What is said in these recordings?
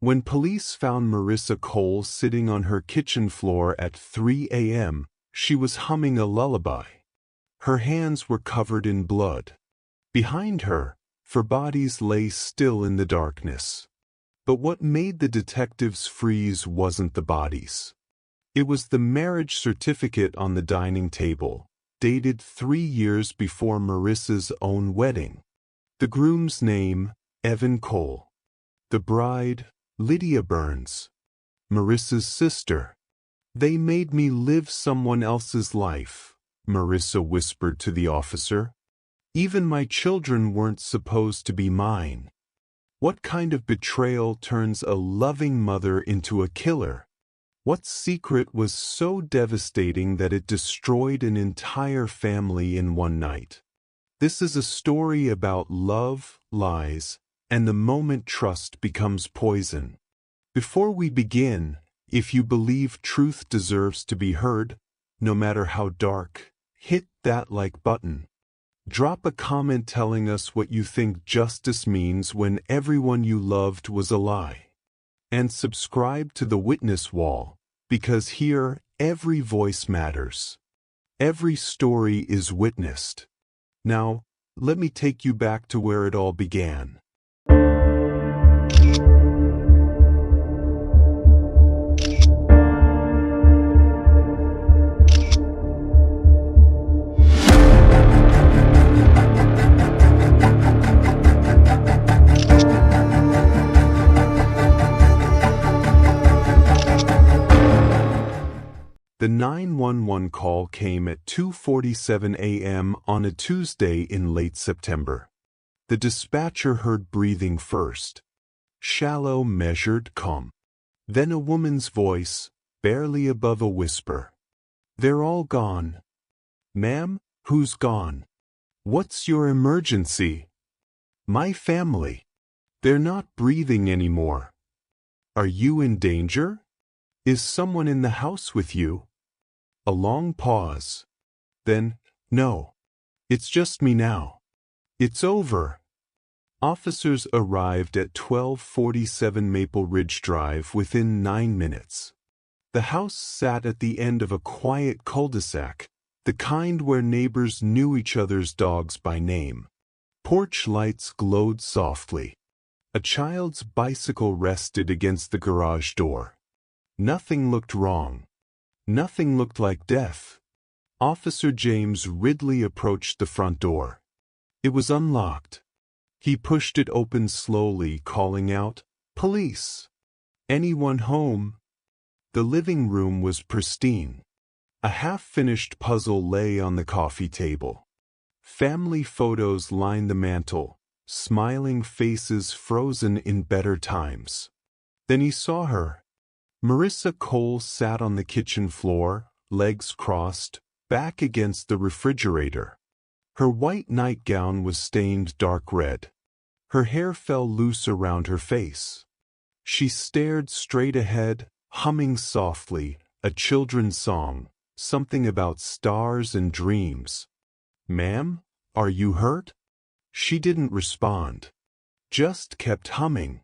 When police found Marissa Cole sitting on her kitchen floor at 3 a.m., she was humming a lullaby. Her hands were covered in blood. Behind her, four bodies lay still in the darkness. But what made the detectives freeze wasn't the bodies. It was the marriage certificate on the dining table, dated 3 years before Marissa's own wedding. The groom's name, Evan Cole. The bride, Lydia Burns, Marissa's sister. "They made me live someone else's life," Marissa whispered to the officer. "Even my children weren't supposed to be mine." What kind of betrayal turns a loving mother into a killer? What secret was so devastating that it destroyed an entire family in one night? This is a story about love, lies, and the moment trust becomes poison. Before we begin, if you believe truth deserves to be heard, no matter how dark, hit that like button. Drop a comment telling us what you think justice means when everyone you loved was a lie. And subscribe to the Witness Wall, because here every voice matters. Every story is witnessed. Now, let me take you back to where it all began. The 911 call came at 2:47 a.m. on a Tuesday in late September. The dispatcher heard breathing first. Shallow, measured, calm. Then a woman's voice, barely above a whisper. "They're all gone." "Ma'am, who's gone?" "What's your emergency?" "My family. They're not breathing anymore." "Are you in danger? Is someone in the house with you?" A long pause. Then, "No. It's just me now. It's over." Officers arrived at 1247 Maple Ridge Drive within 9 minutes. The house sat at the end of a quiet cul-de-sac, the kind where neighbors knew each other's dogs by name. Porch lights glowed softly. A child's bicycle rested against the garage door. Nothing looked wrong. Nothing looked like death. Officer James Ridley approached the front door. It was unlocked. He pushed it open slowly, calling out, "Police! Anyone home?" The living room was pristine. A half-finished puzzle lay on the coffee table. Family photos lined the mantel, smiling faces frozen in better times. Then he saw her. Marissa Cole sat on the kitchen floor, legs crossed, back against the refrigerator. Her white nightgown was stained dark red. Her hair fell loose around her face. She stared straight ahead, humming softly, a children's song, something about stars and dreams. "Ma'am, are you hurt?" She didn't respond. Just kept humming.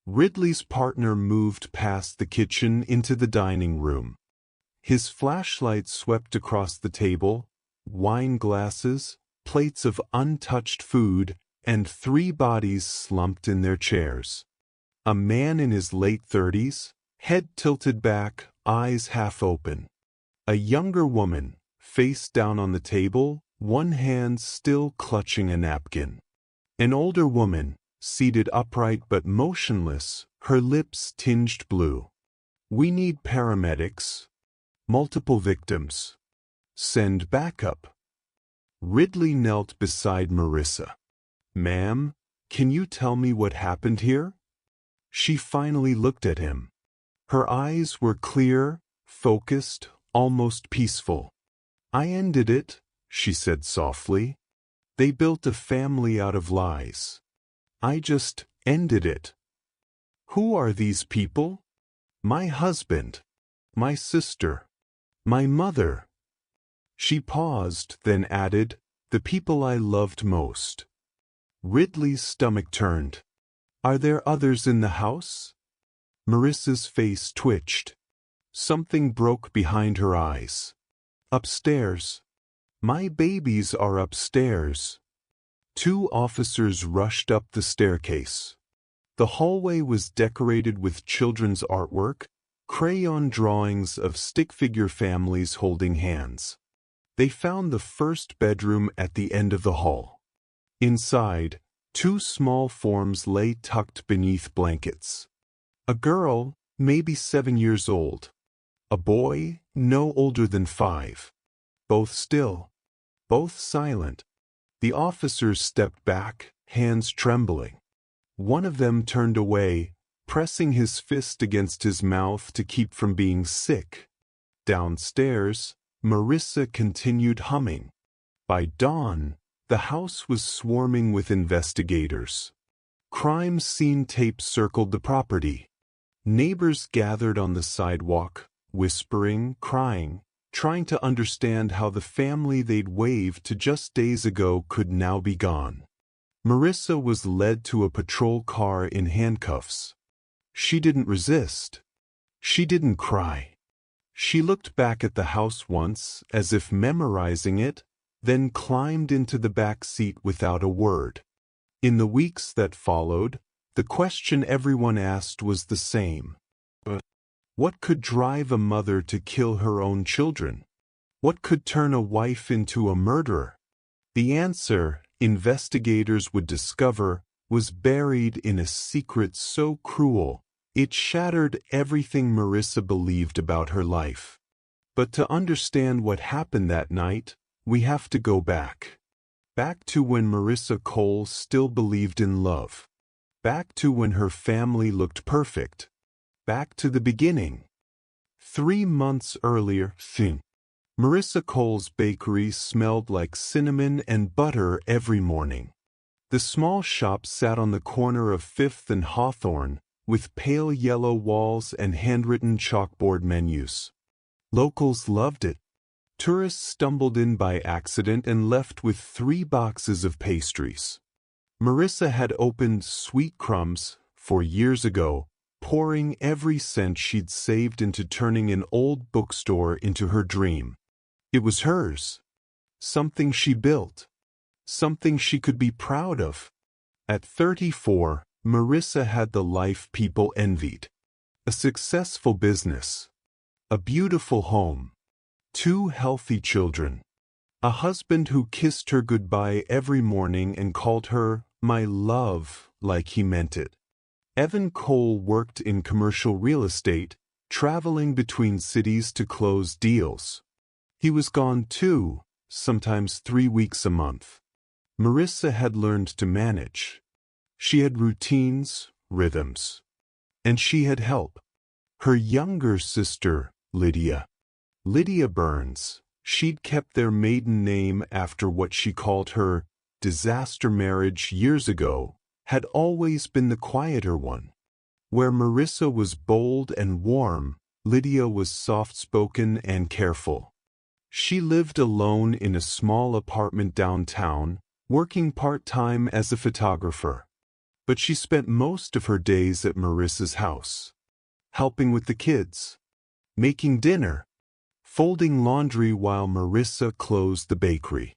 Ridley's partner moved past the kitchen into the dining room. His flashlight swept across the table, wine glasses, plates of untouched food, and 3 bodies slumped in their chairs. A man in his late 30s, head tilted back, eyes half open. A younger woman, face down on the table, one hand still clutching a napkin. An older woman, seated upright but motionless, her lips tinged blue. "We need paramedics. Multiple victims. Send backup." Ridley knelt beside Marissa. "Ma'am, can you tell me what happened here?" She finally looked at him. Her eyes were clear, focused, almost peaceful. "I ended it," she said softly. "They built a family out of lies. I just ended it." "Who are these people?" "My husband. My sister. My mother." She paused, then added, "The people I loved most." Ridley's stomach turned. "Are there others in the house?" Marissa's face twitched. Something broke behind her eyes. Upstairs. My babies are upstairs. Two officers rushed up the staircase. The hallway was decorated with children's artwork, crayon drawings of stick figure families holding hands. They found the first bedroom at the end of the hall. Inside, two small forms lay tucked beneath blankets. A girl, maybe 7 years old. A boy, no older than 5. Both still. Both silent. The officers stepped back, hands trembling. One of them turned away, pressing his fist against his mouth to keep from being sick. Downstairs, Marissa continued humming. By dawn, the house was swarming with investigators. Crime scene tape circled the property. Neighbors gathered on the sidewalk, whispering, crying, trying to understand how the family they'd waved to just days ago could now be gone. Marissa was led to a patrol car in handcuffs. She didn't resist. She didn't cry. She looked back at the house once, as if memorizing it, then climbed into the back seat without a word. In the weeks that followed, the question everyone asked was the same. What could drive a mother to kill her own children? What could turn a wife into a murderer? The answer, investigators would discover, was buried in a secret so cruel, it shattered everything Marissa believed about her life. But to understand what happened that night, we have to go back. Back to when Marissa Cole still believed in love. Back to when her family looked perfect. Back to the beginning. 3 months earlier, Marissa Cole's bakery smelled like cinnamon and butter every morning. The small shop sat on the corner of 5th and Hawthorne, with pale yellow walls and handwritten chalkboard menus. Locals loved it. Tourists stumbled in by accident and left with 3 boxes of pastries. Marissa had opened Sweet Crumbs 4 years ago, pouring every cent she'd saved into turning an old bookstore into her dream. It was hers. Something she built. Something she could be proud of. At 34, Marissa had the life people envied. A successful business. A beautiful home. 2 healthy children. A husband who kissed her goodbye every morning and called her, "my love," like he meant it. Evan Cole worked in commercial real estate, traveling between cities to close deals. He was gone 2, sometimes 3 weeks a month. Marissa had learned to manage. She had routines, rhythms. And she had help. Her younger sister, Lydia Burns, she'd kept their maiden name after what she called her disaster marriage years ago, had always been the quieter one. Where Marissa was bold and warm, Lydia was soft-spoken and careful. She lived alone in a small apartment downtown, working part-time as a photographer. But she spent most of her days at Marissa's house, helping with the kids, making dinner, folding laundry while Marissa closed the bakery.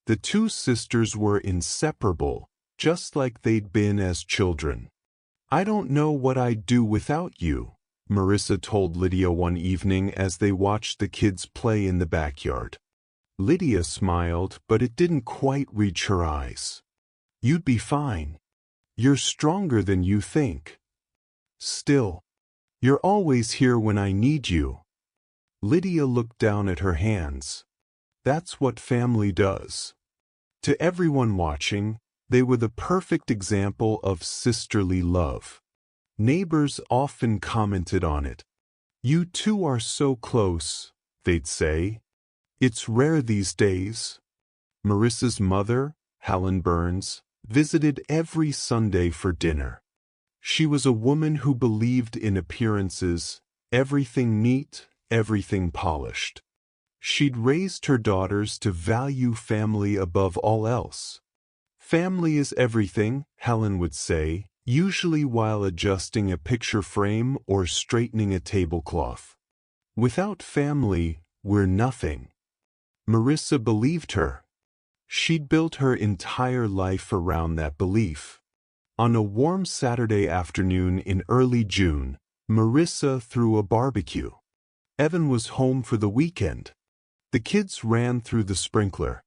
The 2 sisters were inseparable, just like they'd been as children. "I don't know what I'd do without you," Marissa told Lydia one evening as they watched the kids play in the backyard. Lydia smiled, but it didn't quite reach her eyes. "You'd be fine. You're stronger than you think. Still, you're always here when I need you." Lydia looked down at her hands. That's what family does. To everyone watching, they were the perfect example of sisterly love. Neighbors often commented on it. "You two are so close," they'd say. "It's rare these days." Marissa's mother, Helen Burns, visited every Sunday for dinner. She was a woman who believed in appearances, everything neat, everything polished. She'd raised her daughters to value family above all else. "Family is everything," Helen would say, usually while adjusting a picture frame or straightening a tablecloth. Without family, we're nothing. Marissa believed her. She'd built her entire life around that belief. On a warm Saturday afternoon in early June, Marissa threw a barbecue. Evan was home for the weekend. The kids ran through the sprinkler.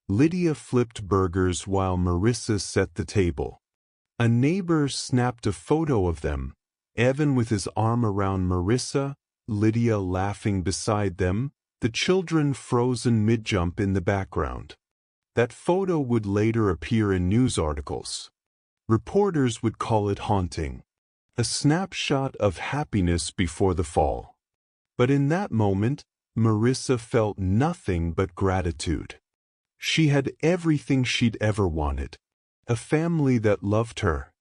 Lydia flipped burgers while Marissa set the table. A neighbor snapped a photo of them, Evan with his arm around Marissa, Lydia laughing beside them, the children frozen mid-jump in the background. That photo would later appear in news articles. Reporters would call it haunting. A snapshot of happiness before the fall. But in that moment, Marissa felt nothing but gratitude. She had everything she'd ever wanted. A family that loved her.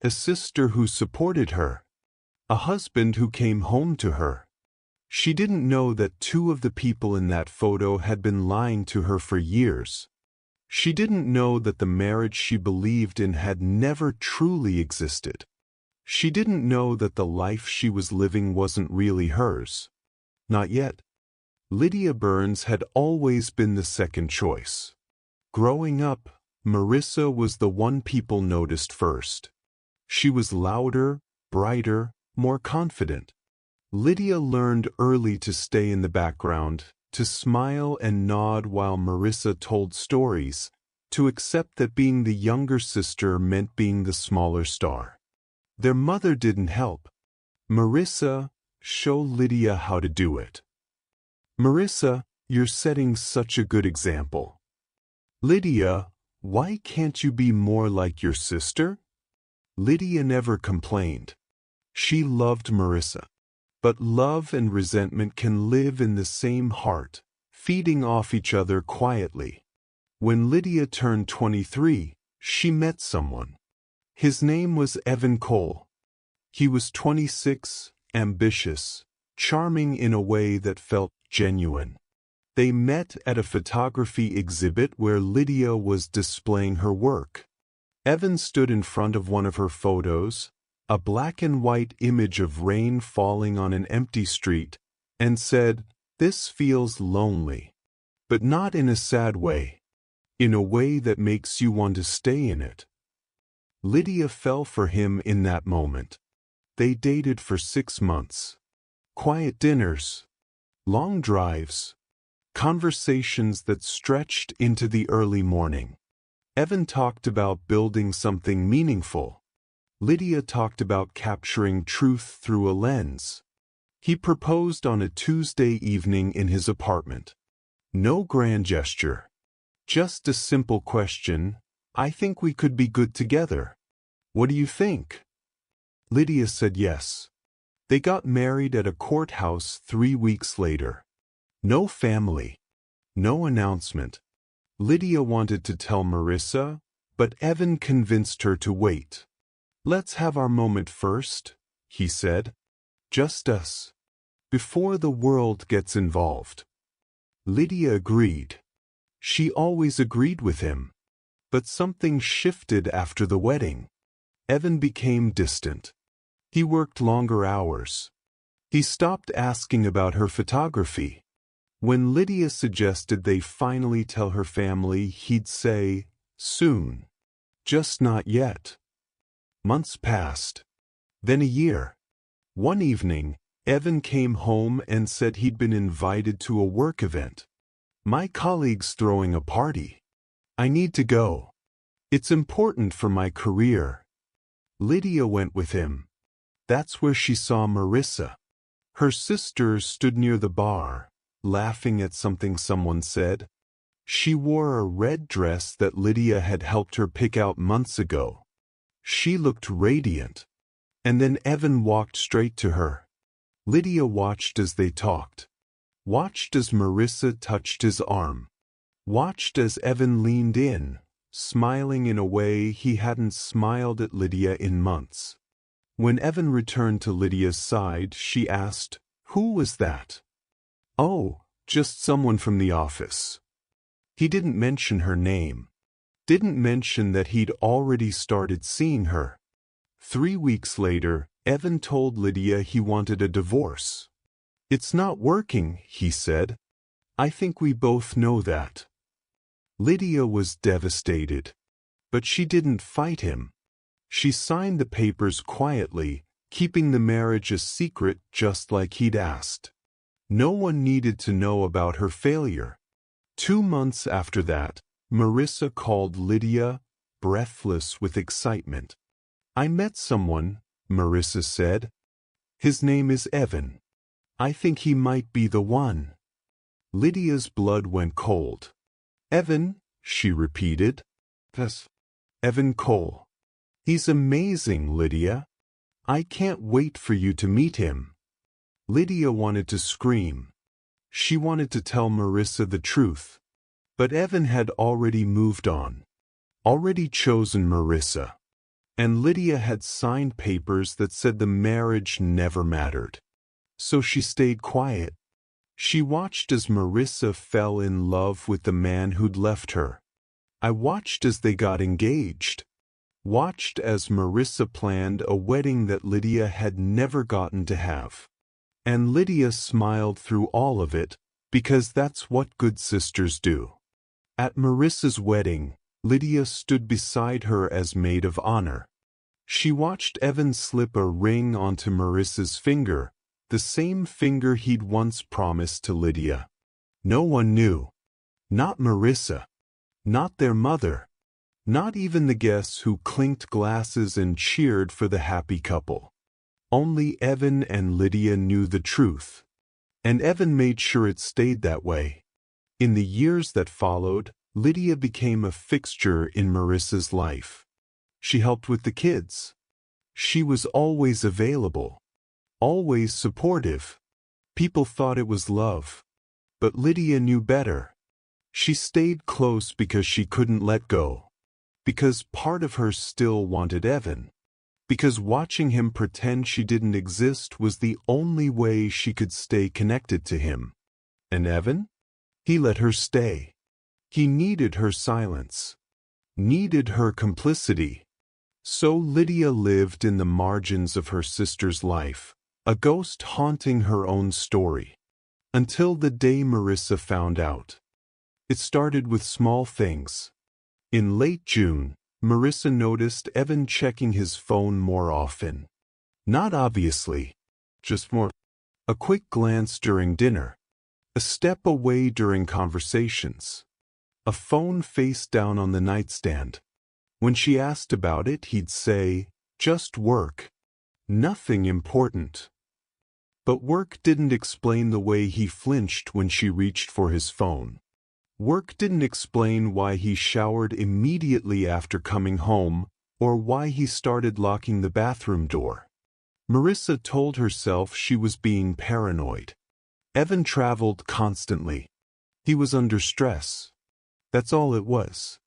A sister who supported her. A husband who came home to her. She didn't know that two of the people in that photo had been lying to her for years. She didn't know that the marriage she believed in had never truly existed. She didn't know that the life she was living wasn't really hers. Not yet. Lydia Burns had always been the second choice. Growing up, Marissa was the one people noticed first. She was louder, brighter, more confident. Lydia learned early to stay in the background, to smile and nod while Marissa told stories, to accept that being the younger sister meant being the smaller star. Their mother didn't help. Marissa, show Lydia how to do it. Marissa, you're setting such a good example. Lydia, why can't you be more like your sister? Lydia never complained. She loved Marissa. But love and resentment can live in the same heart, feeding off each other quietly. When Lydia turned 23, she met someone. His name was Evan Cole. He was 26, ambitious, charming in a way that felt genuine. They met at a photography exhibit where Lydia was displaying her work. Evan stood in front of one of her photos, a black and white image of rain falling on an empty street, and said, "This feels lonely." But not in a sad way. In a way that makes you want to stay in it. Lydia fell for him in that moment. They dated for 6 months. Quiet dinners. Long drives. Conversations that stretched into the early morning. Evan talked about building something meaningful. Lydia talked about capturing truth through a lens. He proposed on a Tuesday evening in his apartment. No grand gesture. Just a simple question, "I think we could be good together. What do you think?" Lydia said yes. They got married at a courthouse 3 weeks later. No family. No announcement. Lydia wanted to tell Marissa, but Evan convinced her to wait. "Let's have our moment first," he said. "Just us. Before the world gets involved." Lydia agreed. She always agreed with him. But something shifted after the wedding. Evan became distant. He worked longer hours. He stopped asking about her photography. When Lydia suggested they finally tell her family, he'd say, "Soon. Just not yet." Months passed. Then a year. One evening, Evan came home and said he'd been invited to a work event. "My colleague's throwing a party. I need to go. It's important for my career." Lydia went with him. That's where she saw Marissa. Her sister stood near the bar, laughing at something someone said. She wore a red dress that Lydia had helped her pick out months ago. She looked radiant. And then Evan walked straight to her. Lydia watched as they talked. Watched as Marissa touched his arm. Watched as Evan leaned in, smiling in a way he hadn't smiled at Lydia in months. When Evan returned to Lydia's side, she asked, "Who was that?" "Oh, just someone from the office." He didn't mention her name. Didn't mention that he'd already started seeing her. 3 weeks later, Evan told Lydia he wanted a divorce. "It's not working," he said. "I think we both know that." Lydia was devastated. But she didn't fight him. She signed the papers quietly, keeping the marriage a secret just like he'd asked. No one needed to know about her failure. 2 months after that, Marissa called Lydia, breathless with excitement. "I met someone," Marissa said. "His name is Evan. I think he might be the one." Lydia's blood went cold. "Evan," she repeated. "Yes, Evan Cole. He's amazing, Lydia. I can't wait for you to meet him." Lydia wanted to scream. She wanted to tell Marissa the truth. But Evan had already moved on. Already chosen Marissa. And Lydia had signed papers that said the marriage never mattered. So she stayed quiet. She watched as Marissa fell in love with the man who'd left her. I watched as they got engaged. Watched as Marissa planned a wedding that Lydia had never gotten to have. And Lydia smiled through all of it, because that's what good sisters do. At Marissa's wedding, Lydia stood beside her as maid of honor. She watched Evan slip a ring onto Marissa's finger, the same finger he'd once promised to Lydia. No one knew. Not Marissa. Not their mother. Not even the guests who clinked glasses and cheered for the happy couple. Only Evan and Lydia knew the truth. And Evan made sure it stayed that way. In the years that followed, Lydia became a fixture in Marissa's life. She helped with the kids. She was always available. Always supportive. People thought it was love. But Lydia knew better. She stayed close because she couldn't let go. Because part of her still wanted Evan. Because watching him pretend she didn't exist was the only way she could stay connected to him. And Evan? He let her stay. He needed her silence. Needed her complicity. So Lydia lived in the margins of her sister's life, a ghost haunting her own story. Until the day Marissa found out. It started with small things. In late June, Marissa noticed Evan checking his phone more often. Not obviously, just more. A quick glance during dinner. A step away during conversations. A phone face down on the nightstand. When she asked about it, he'd say, "Just work. Nothing important." But work didn't explain the way he flinched when she reached for his phone. Work didn't explain why he showered immediately after coming home, or why he started locking the bathroom door. Marissa told herself she was being paranoid. Evan traveled constantly. He was under stress. That's all it was.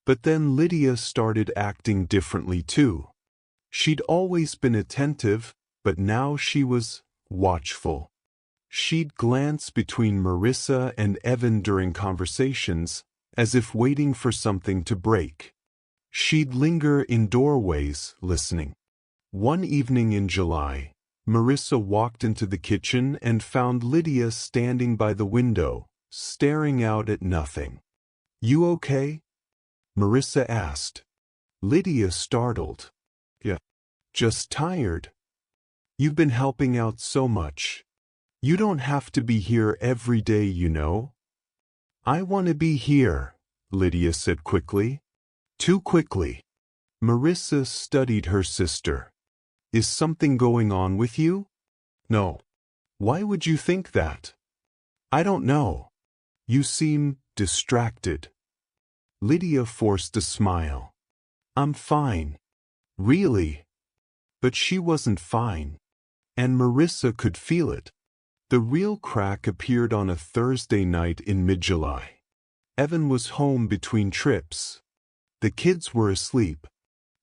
But then Lydia started acting differently too. She'd always been attentive, but now she was watchful. She'd glance between Marissa and Evan during conversations, as if waiting for something to break. She'd linger in doorways, listening. One evening in July, Marissa walked into the kitchen and found Lydia standing by the window, staring out at nothing. "You okay?" Marissa asked. Lydia startled. "Yeah, just tired." "You've been helping out so much. You don't have to be here every day, you know." "I want to be here," Lydia said quickly. Too quickly. Marissa studied her sister. "Is something going on with you?" "No." "Why would you think that?" "I don't know. You seem distracted." Lydia forced a smile. "I'm fine." "Really?" But she wasn't fine. And Marissa could feel it. The real crack appeared on a Thursday night in mid-July. Evan was home between trips. The kids were asleep.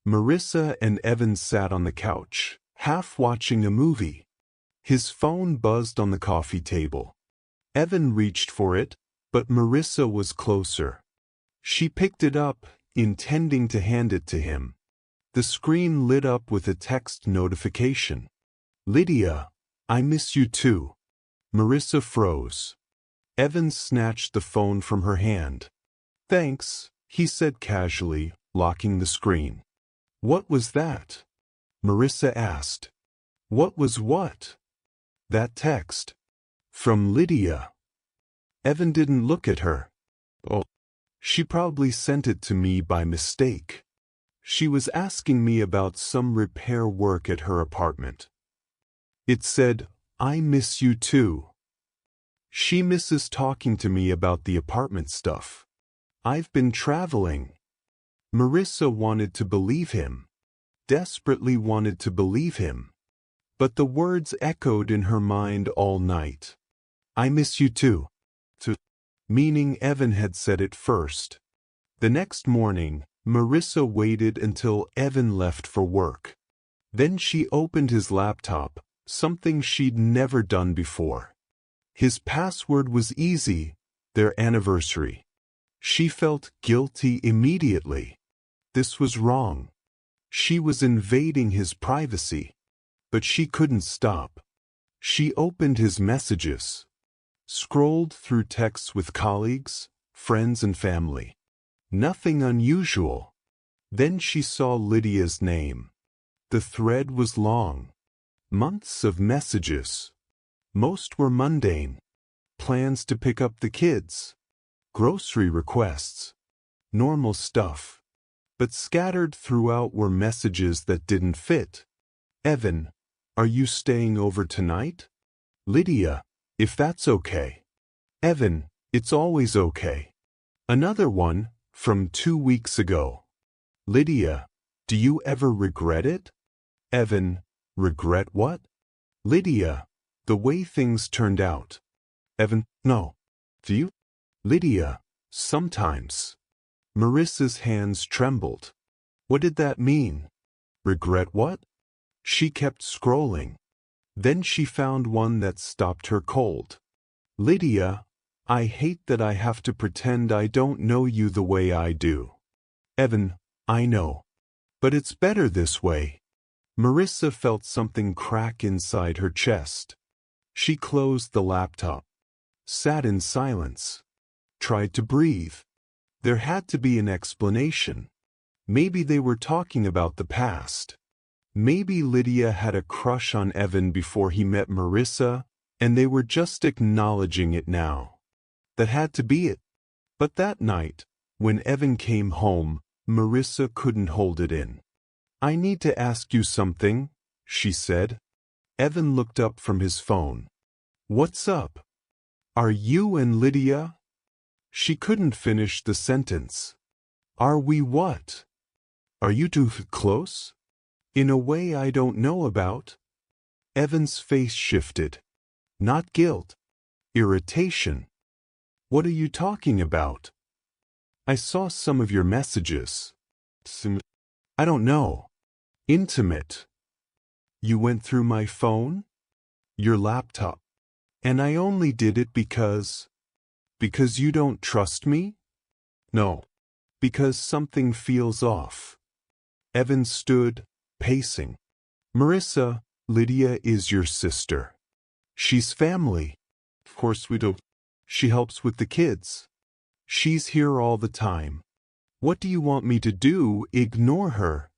Marissa and Evan sat on the couch, half watching a movie. His phone buzzed on the coffee table. Evan reached for it, but Marissa was closer. She picked it up, intending to hand it to him. The screen lit up with a text notification. "Lydia, I miss you too." Marissa froze. Evan snatched the phone from her hand. "Thanks," he said casually, locking the screen. "What was that?" Marissa asked. "What was what?" "That text. From Lydia." Evan didn't look at her. "Oh, she probably sent it to me by mistake. She was asking me about some repair work at her apartment. It said, 'I miss you too.' She misses talking to me about the apartment stuff. I've been traveling." Marissa wanted to believe him. Desperately wanted to believe him. But the words echoed in her mind all night. "I miss you too." Meaning Evan had said it first. The next morning, Marissa waited until Evan left for work. Then she opened his laptop, something she'd never done before. His password was easy, their anniversary. She felt guilty immediately. This was wrong. She was invading his privacy. But she couldn't stop. She opened his messages. Scrolled through texts with colleagues, friends and family. Nothing unusual. Then she saw Lydia's name. The thread was long. Months of messages. Most were mundane. Plans to pick up the kids. Grocery requests. Normal stuff. But scattered throughout were messages that didn't fit. "Evan, are you staying over tonight?" "Lydia, if that's okay." "Evan, it's always okay." Another one, from 2 weeks ago. "Lydia, do you ever regret it?" "Evan, regret what?" "Lydia, the way things turned out." "Evan, no." "Do you?" "Lydia, sometimes." Marissa's hands trembled. What did that mean? Regret what? She kept scrolling. Then she found one that stopped her cold. "Lydia, I hate that I have to pretend I don't know you the way I do." "Evan, I know. But it's better this way." Marissa felt something crack inside her chest. She closed the laptop. Sat in silence. Tried to breathe. There had to be an explanation. Maybe they were talking about the past. Maybe Lydia had a crush on Evan before he met Marissa, and they were just acknowledging it now. That had to be it. But that night, when Evan came home, Marissa couldn't hold it in. "I need to ask you something," she said. Evan looked up from his phone. "What's up? Are you and Lydia?" She couldn't finish the sentence. "Are we what? Are you too close? In a way I don't know about?" Evan's face shifted. Not guilt. Irritation. "What are you talking about?" "I saw some of your messages." "I don't know." "Intimate." "You went through my phone?" "Your laptop." "And I only did it because you don't trust me?" "No. Because something feels off." Evan stood, pacing. "Marissa, Lydia is your sister. She's family." "Of course we do." "She helps with the kids. She's here all the time. What do you want me to do? Ignore her?"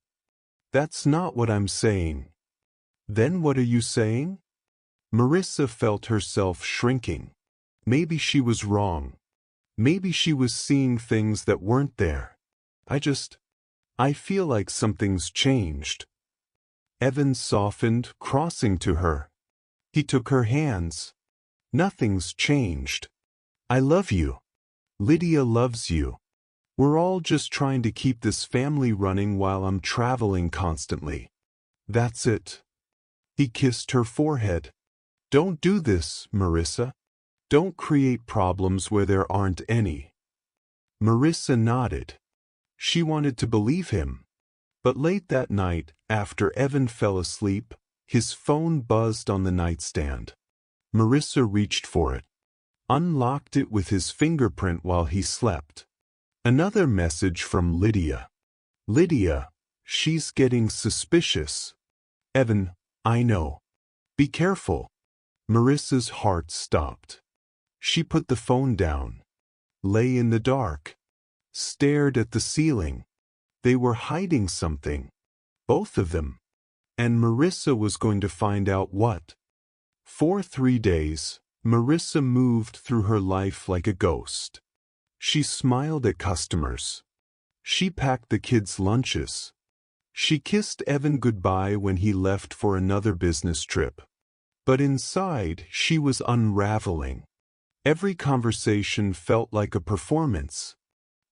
"That's not what I'm saying." "Then what are you saying?" Marissa felt herself shrinking. Maybe she was wrong. Maybe she was seeing things that weren't there. I feel like something's changed." Evan softened, crossing to her. He took her hands. "Nothing's changed. I love you. Lydia loves you. We're all just trying to keep this family running while I'm traveling constantly. That's it." He kissed her forehead. "Don't do this, Marissa. Don't create problems where there aren't any." Marissa nodded. She wanted to believe him. But late that night, after Evan fell asleep, his phone buzzed on the nightstand. Marissa reached for it. Unlocked it with his fingerprint while he slept. Another message from Lydia. "Lydia, She's getting suspicious. Evan, I know. Be careful. Marissa's heart stopped. She put the phone down, lay in the dark, stared at the ceiling. They were hiding something. Both of them. And Marissa was going to find out what. For 3 days, Marissa moved through her life like a ghost. She smiled at customers. She packed the kids' lunches. She kissed Evan goodbye when he left for another business trip. But inside, she was unraveling. Every conversation felt like a performance.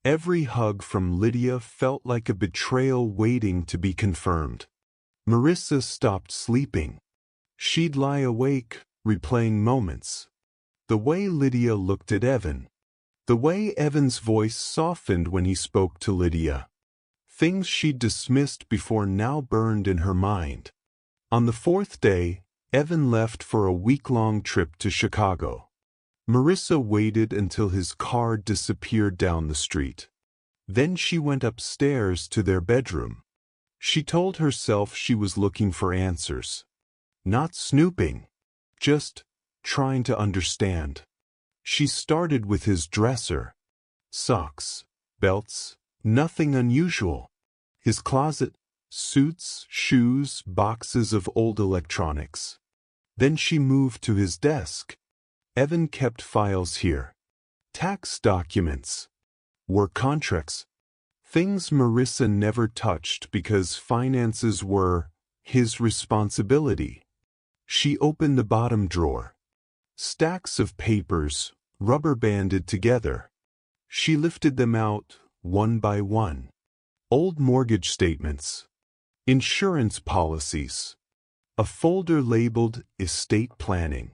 Every hug from Lydia felt like a betrayal waiting to be confirmed. Marissa stopped sleeping. She'd lie awake, replaying moments. The way Lydia looked at Evan. The way Evan's voice softened when he spoke to Lydia. Things she'd dismissed before now burned in her mind. On the 4th day, Evan left for a week-long trip to Chicago. Marissa waited until his car disappeared down the street. Then she went upstairs to their bedroom. She told herself she was looking for answers. Not snooping. Just trying to understand. She started with his dresser. Socks, belts, nothing unusual. His closet, suits, shoes, boxes of old electronics. Then she moved to his desk. Evan kept files here. Tax documents. Work contracts. Things Marissa never touched because finances were his responsibility. She opened the bottom drawer. Stacks of papers, rubber-banded together. She lifted them out, one by one. Old mortgage statements. Insurance policies. A folder labeled Estate Planning.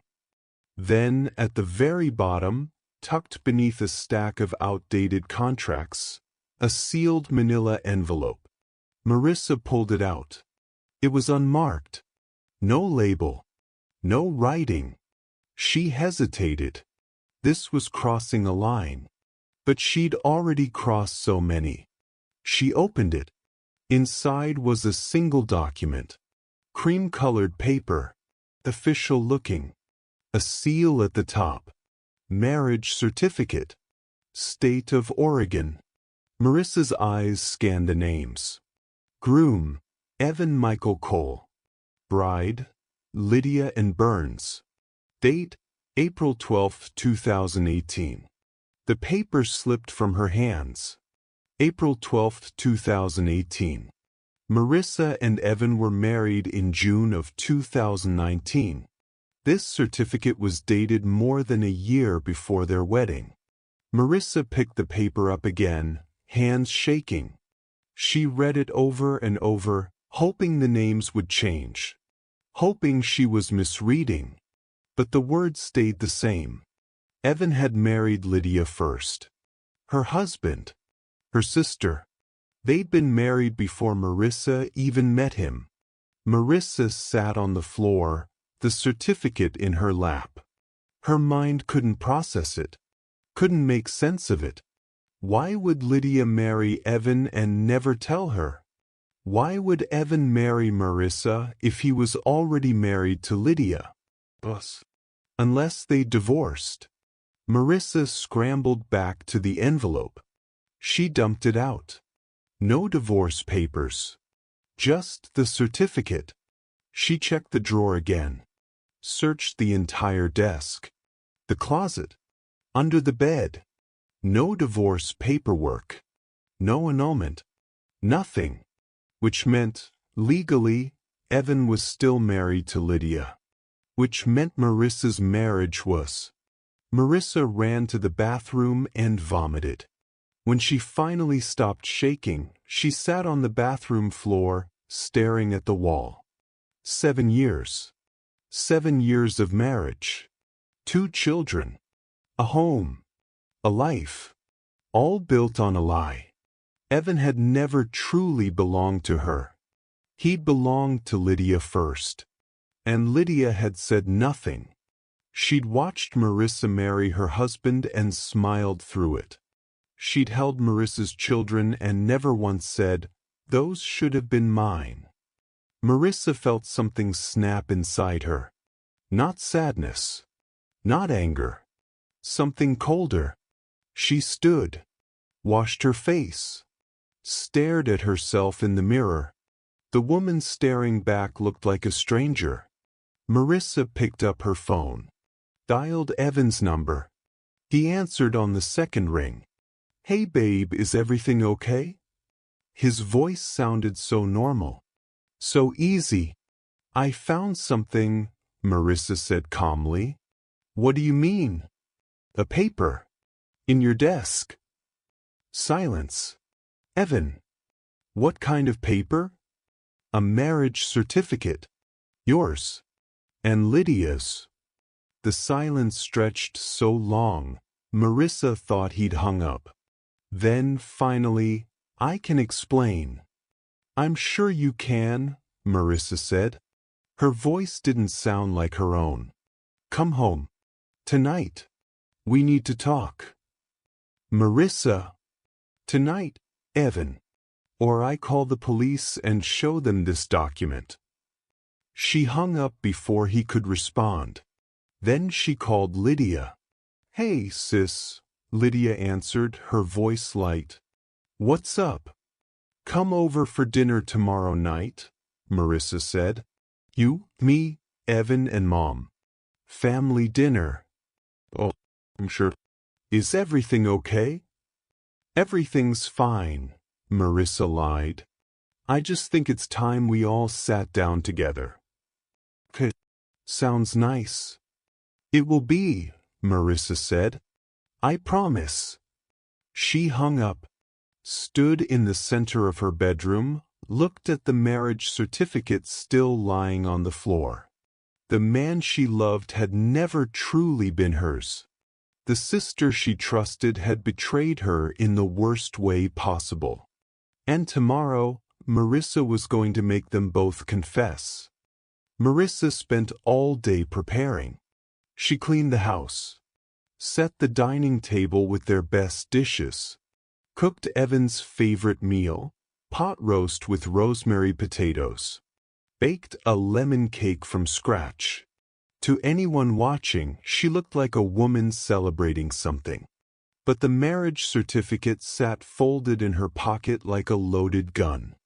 Then, at the very bottom, tucked beneath a stack of outdated contracts, a sealed manila envelope. Marissa pulled it out. It was unmarked. No label. No writing. She hesitated. This was crossing a line. But she'd already crossed so many. She opened it. Inside was a single document. Cream-colored paper. Official looking. A seal at the top. Marriage certificate. State of Oregon. Marissa's eyes scanned the names. Groom, Evan Michael Cole. Bride, Lydia and Burns. Date, April 12, 2018. The paper slipped from her hands. April 12, 2018. Marissa and Evan were married in June of 2019. This certificate was dated more than a year before their wedding. Marissa picked the paper up again, hands shaking. She read it over and over, hoping the names would change. Hoping she was misreading. But the words stayed the same. Evan had married Lydia first. Her husband. Her sister. They'd been married before Marissa even met him. Marissa sat on the floor, the certificate in her lap. Her mind couldn't process it. Couldn't make sense of it. Why would Lydia marry Evan and never tell her? Why would Evan marry Marissa if he was already married to Lydia? Unless they divorced. Marissa scrambled back to the envelope. She dumped it out. No divorce papers. Just the certificate. She checked the drawer again. Searched the entire desk. The closet. Under the bed. No divorce paperwork. No annulment. Nothing. Which meant, legally, Evan was still married to Lydia. Which meant Marissa's marriage was. Marissa ran to the bathroom and vomited. When she finally stopped shaking, she sat on the bathroom floor, staring at the wall. 7 years. 7 years of marriage. 2 children. A home. A life. All built on a lie. Evan had never truly belonged to her. He'd belonged to Lydia first. And Lydia had said nothing. She'd watched Marissa marry her husband and smiled through it. She'd held Marissa's children and never once said, Those should have been mine. Marissa felt something snap inside her. Not sadness. Not anger. Something colder. She stood, washed her face, stared at herself in the mirror. The woman staring back looked like a stranger. Marissa picked up her phone, dialed Evan's number. He answered on the second ring. "Hey babe, is everything okay?" His voice sounded so normal, so easy. "I found something," Marissa said calmly. "What do you mean?" "A paper. In your desk." Silence. "Evan, what kind of paper?" "A marriage certificate. Yours. And Lydia's." The silence stretched so long, Marissa thought he'd hung up. Then, finally, "I can explain." "I'm sure you can," Marissa said. Her voice didn't sound like her own. "Come home. Tonight. We need to talk." "Marissa." "Tonight, Evan. Or I call the police and show them this document." She hung up before he could respond. Then she called Lydia. "Hey, sis," Lydia answered, her voice light. "What's up?" "Come over for dinner tomorrow night," Marissa said. "You, me, Evan and Mom. Family dinner." "Oh, I'm sure." "Is everything okay?" "Everything's fine," Marissa lied. "I just think it's time we all sat down together." "Okay. Sounds nice." "It will be," Marissa said. "I promise." She hung up, stood in the center of her bedroom, looked at the marriage certificate still lying on the floor. The man she loved had never truly been hers. The sister she trusted had betrayed her in the worst way possible. And tomorrow, Marissa was going to make them both confess. Marissa spent all day preparing. She cleaned the house, set the dining table with their best dishes, cooked Evan's favorite meal, pot roast with rosemary potatoes, baked a lemon cake from scratch. To anyone watching, she looked like a woman celebrating something. But the marriage certificate sat folded in her pocket like a loaded gun.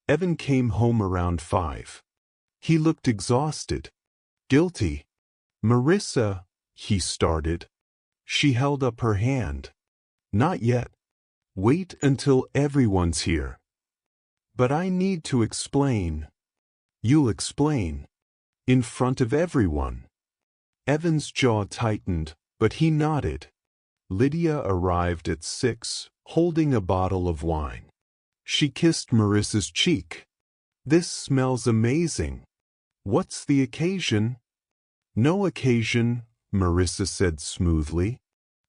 Evan came home around 5. He looked exhausted, guilty. "Marissa," he started. She held up her hand. "Not yet. Wait until everyone's here." "But I need to explain." "You'll explain. In front of everyone." Evan's jaw tightened, but he nodded. Lydia arrived at 6, holding a bottle of wine. She kissed Marissa's cheek. "This smells amazing. What's the occasion?" "No occasion," Marissa said smoothly.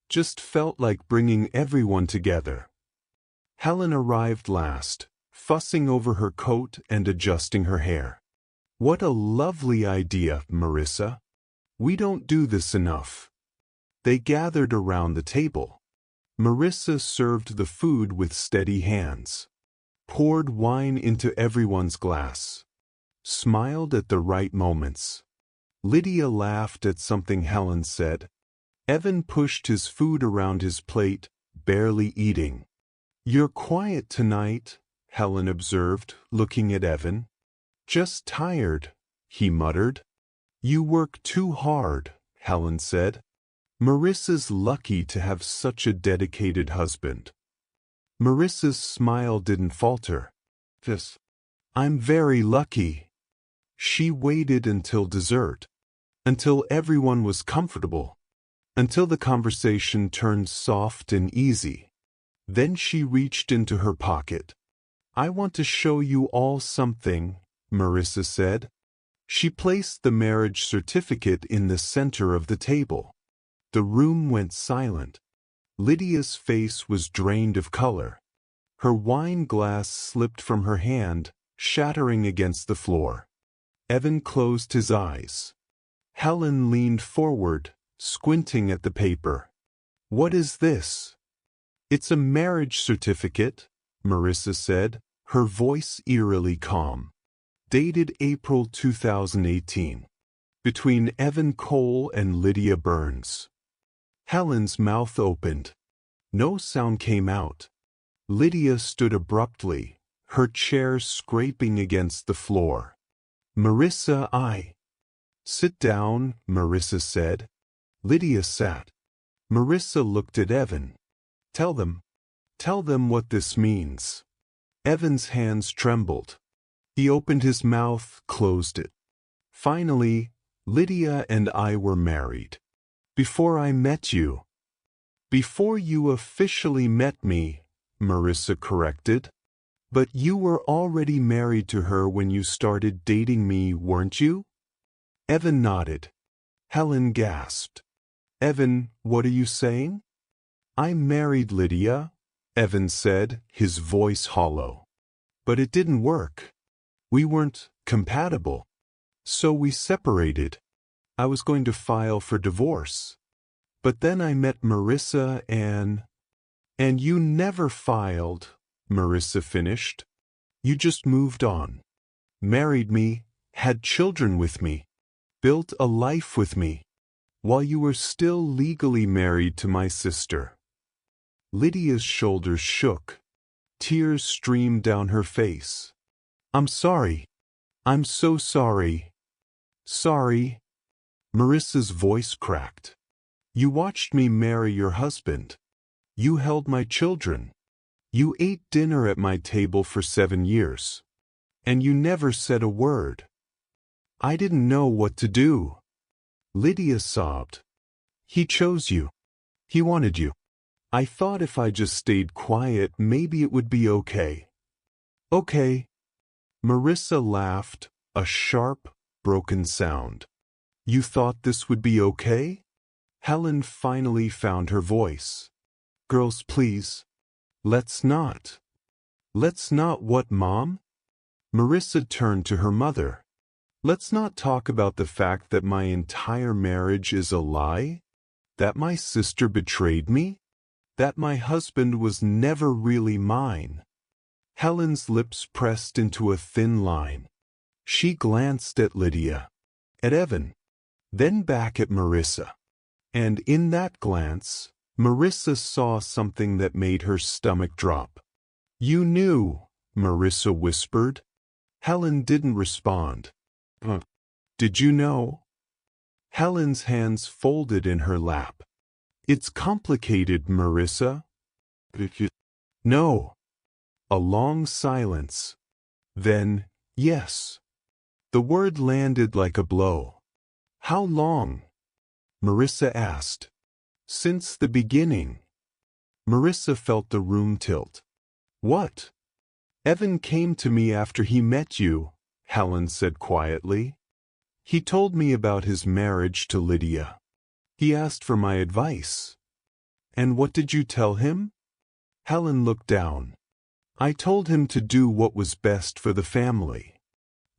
"Just felt like bringing everyone together." Helen arrived last, fussing over her coat and adjusting her hair. "What a lovely idea, Marissa. We don't do this enough." They gathered around the table. Marissa served the food with steady hands, poured wine into everyone's glass, smiled at the right moments. Lydia laughed at something Helen said. Evan pushed his food around his plate, barely eating. "You're quiet tonight," Helen observed, looking at Evan. "Just tired," he muttered. "You work too hard," Helen said. "Marissa's lucky to have such a dedicated husband." Marissa's smile didn't falter. "I'm very lucky." She waited until dessert, until everyone was comfortable, until the conversation turned soft and easy. Then she reached into her pocket. "I want to show you all something," Marissa said. She placed the marriage certificate in the center of the table. The room went silent. Lydia's face was drained of color. Her wine glass slipped from her hand, shattering against the floor. Evan closed his eyes. Helen leaned forward, squinting at the paper. "What is this?" "It's a marriage certificate," Marissa said, her voice eerily calm. Dated April 2018. Between Evan Cole and Lydia Burns. Helen's mouth opened. No sound came out. Lydia stood abruptly, her chair scraping against the floor. Marissa, Sit down, Marissa said. Lydia sat. Marissa looked at Evan. Tell them what this means. Evan's hands trembled. He opened his mouth, closed it. Finally, Lydia and I were married. Before I met you. Before you officially met me, Marissa corrected. But you were already married to her when you started dating me, weren't you? Evan nodded. Helen gasped. Evan, what are you saying? I married Lydia, Evan said, his voice hollow. But it didn't work. We weren't compatible. So we separated. I was going to file for divorce. But then I met Marissa and you never filed, Marissa finished. You just moved on. Married me, had children with me, built a life with me, while you were still legally married to my sister. Lydia's shoulders shook. Tears streamed down her face. I'm sorry. I'm so sorry. Sorry. Marissa's voice cracked. You watched me marry your husband. You held my children. You ate dinner at my table for 7 years. And you never said a word. I didn't know what to do. Lydia sobbed. He chose you. He wanted you. I thought if I just stayed quiet, maybe it would be okay. Okay. Marissa laughed, a sharp, broken sound. You thought this would be okay? Helen finally found her voice. Girls, please. Let's not. Let's not what, Mom? Marissa turned to her mother. Let's not talk about the fact that my entire marriage is a lie? That my sister betrayed me? That my husband was never really mine? Helen's lips pressed into a thin line. She glanced at Lydia, at Evan, then back at Marissa. And in that glance, Marissa saw something that made her stomach drop. You knew, Marissa whispered. Helen didn't respond. Did you know? Helen's hands folded in her lap. It's complicated, Marissa. No. A long silence. Then, yes. The word landed like a blow. How long? Marissa asked. Since the beginning. Marissa felt the room tilt. What? Evan came to me after he met you, Helen said quietly. He told me about his marriage to Lydia. He asked for my advice. And what did you tell him? Helen looked down. I told him to do what was best for the family.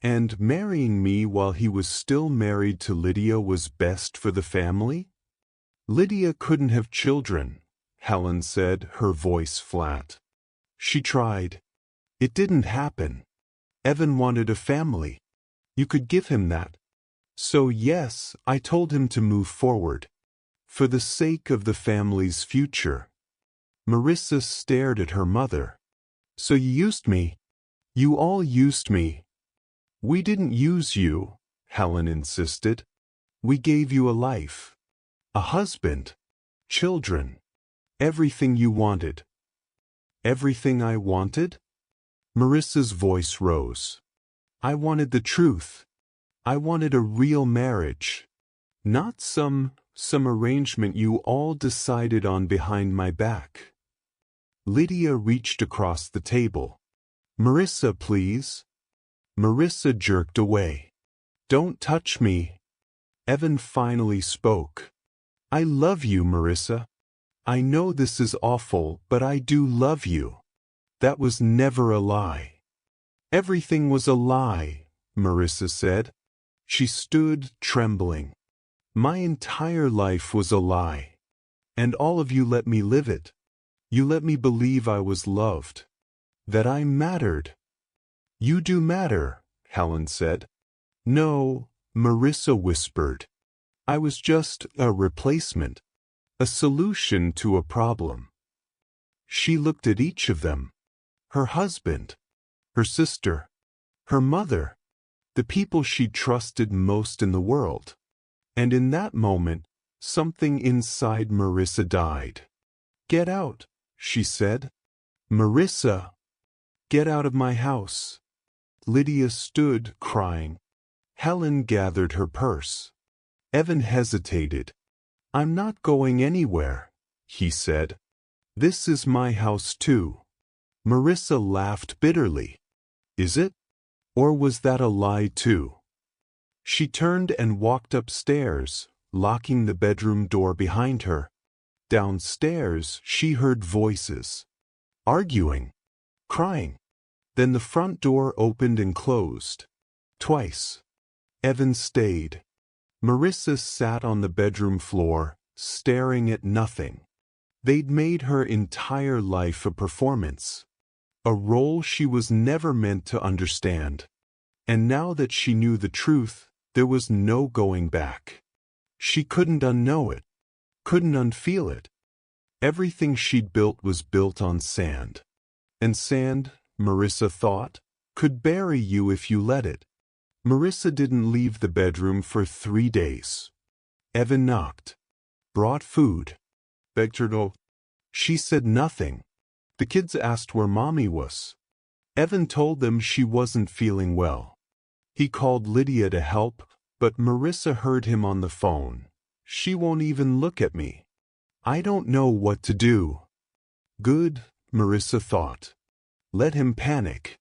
And marrying me while he was still married to Lydia was best for the family? Lydia couldn't have children, Helen said, her voice flat. She tried. It didn't happen. Evan wanted a family. You could give him that. So yes, I told him to move forward. For the sake of the family's future. Marissa stared at her mother. So you used me. You all used me. We didn't use you, Helen insisted. We gave you a life. A husband. Children. Everything you wanted. Everything I wanted? Marissa's voice rose. I wanted the truth. I wanted a real marriage. Not some arrangement you all decided on behind my back. Lydia reached across the table. Marissa, please. Marissa jerked away. Don't touch me. Evan finally spoke. I love you, Marissa. I know this is awful, but I do love you. That was never a lie. Everything was a lie, Marissa said. She stood, trembling. My entire life was a lie. And all of you let me live it. You let me believe I was loved. That I mattered. You do matter, Helen said. No, Marissa whispered. I was just a replacement, a solution to a problem. She looked at each of them. Her husband, her sister, her mother, the people she trusted most in the world. And in that moment, something inside Marissa died. Get out, she said. Marissa, get out of my house. Lydia stood, crying. Helen gathered her purse. Evan hesitated. I'm not going anywhere, he said. This is my house too. Marissa laughed bitterly. Is it? Or was that a lie too? She turned and walked upstairs, locking the bedroom door behind her. Downstairs, she heard voices. Arguing. Crying. Then the front door opened and closed. Twice. Evan stayed. Marissa sat on the bedroom floor, staring at nothing. They'd made her entire life a performance. A role she was never meant to understand. And now that she knew the truth, there was no going back. She couldn't unknow it. Couldn't unfeel it. Everything she'd built was built on sand. And sand, Marissa thought, could bury you if you let it. Marissa didn't leave the bedroom for 3 days. Evan knocked. Brought food. Begged her to. She said nothing. The kids asked where Mommy was. Evan told them she wasn't feeling well. He called Lydia to help, but Marissa heard him on the phone. She won't even look at me. I don't know what to do. Good, Marissa thought. Let him panic.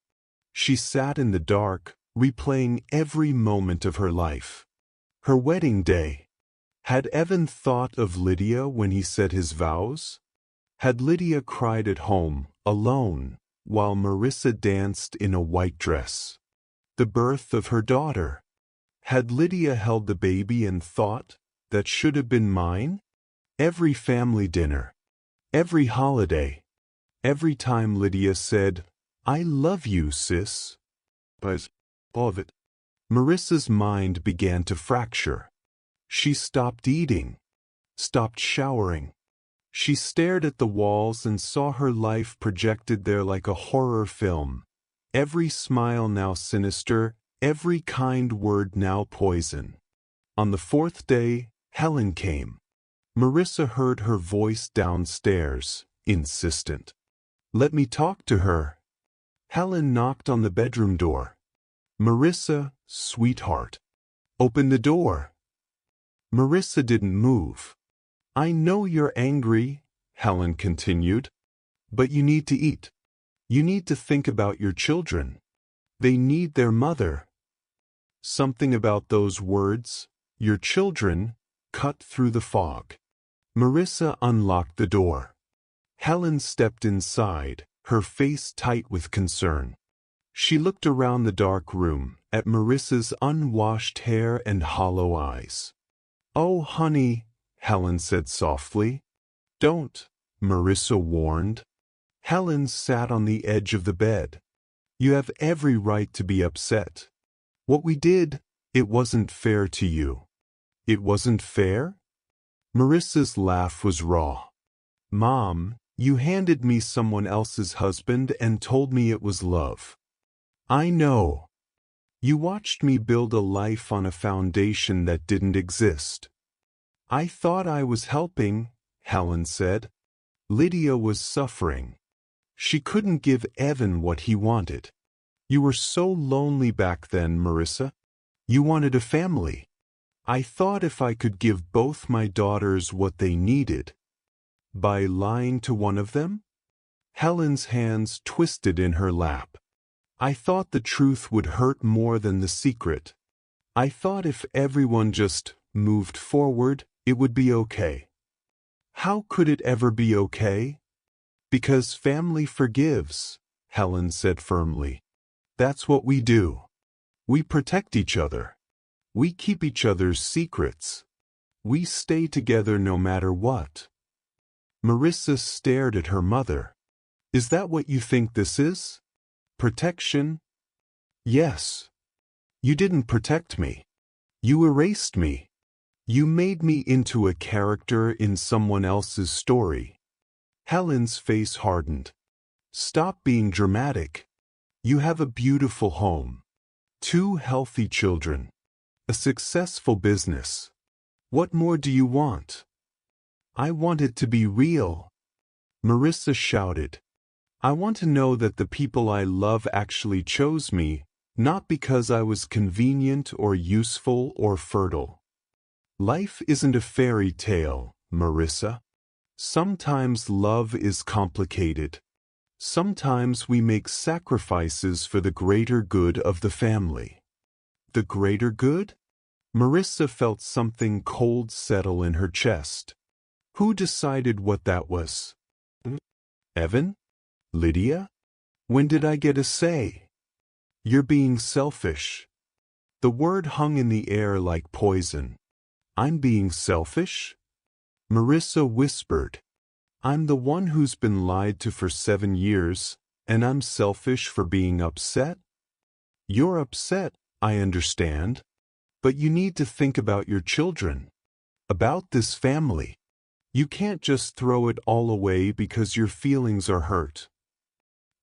She sat in the dark, replaying every moment of her life. Her wedding day. Had Evan thought of Lydia when he said his vows? Had Lydia cried at home, alone, while Marissa danced in a white dress? The birth of her daughter. Had Lydia held the baby and thought, that should have been mine? Every family dinner. Every holiday. Every time Lydia said, I love you, sis. But all of it. Marissa's mind began to fracture. She stopped eating. Stopped showering. She stared at the walls and saw her life projected there like a horror film. Every smile now sinister, every kind word now poison. On the 4th day, Helen came. Marissa heard her voice downstairs, insistent. Let me talk to her. Helen knocked on the bedroom door. Marissa, sweetheart. Open the door. Marissa didn't move. I know you're angry, Helen continued. But you need to eat. You need to think about your children. They need their mother. Something about those words, your children, cut through the fog. Marissa unlocked the door. Helen stepped inside, her face tight with concern. She looked around the dark room, at Marissa's unwashed hair and hollow eyes. Oh, honey, Helen said softly. Don't, Marissa warned. Helen sat on the edge of the bed. You have every right to be upset. What we did, it wasn't fair to you. It wasn't fair? Marissa's laugh was raw. Mom, you handed me someone else's husband and told me it was love. I know. You watched me build a life on a foundation that didn't exist. I thought I was helping, Helen said. Lydia was suffering. She couldn't give Evan what he wanted. You were so lonely back then, Marissa. You wanted a family. I thought if I could give both my daughters what they needed. By lying to one of them? Helen's hands twisted in her lap. I thought the truth would hurt more than the secret. I thought if everyone just moved forward, it would be okay. How could it ever be okay? Because family forgives, Helen said firmly. That's what we do. We protect each other. We keep each other's secrets. We stay together no matter what. Marissa stared at her mother. Is that what you think this is? Protection? Yes. You didn't protect me. You erased me. You made me into a character in someone else's story. Helen's face hardened. Stop being dramatic. You have a beautiful home. 2 healthy children. A successful business. What more do you want? I want it to be real. Marissa shouted. I want to know that the people I love actually chose me, not because I was convenient or useful or fertile. Life isn't a fairy tale, Marissa. Sometimes love is complicated. Sometimes we make sacrifices for the greater good of the family. The greater good? Marissa felt something cold settle in her chest. Who decided what that was? Evan? Lydia? When did I get a say? You're being selfish. The word hung in the air like poison. I'm being selfish? Marissa whispered. I'm the one who's been lied to for 7 years, and I'm selfish for being upset? You're upset, I understand. But you need to think about your children. About this family. You can't just throw it all away because your feelings are hurt.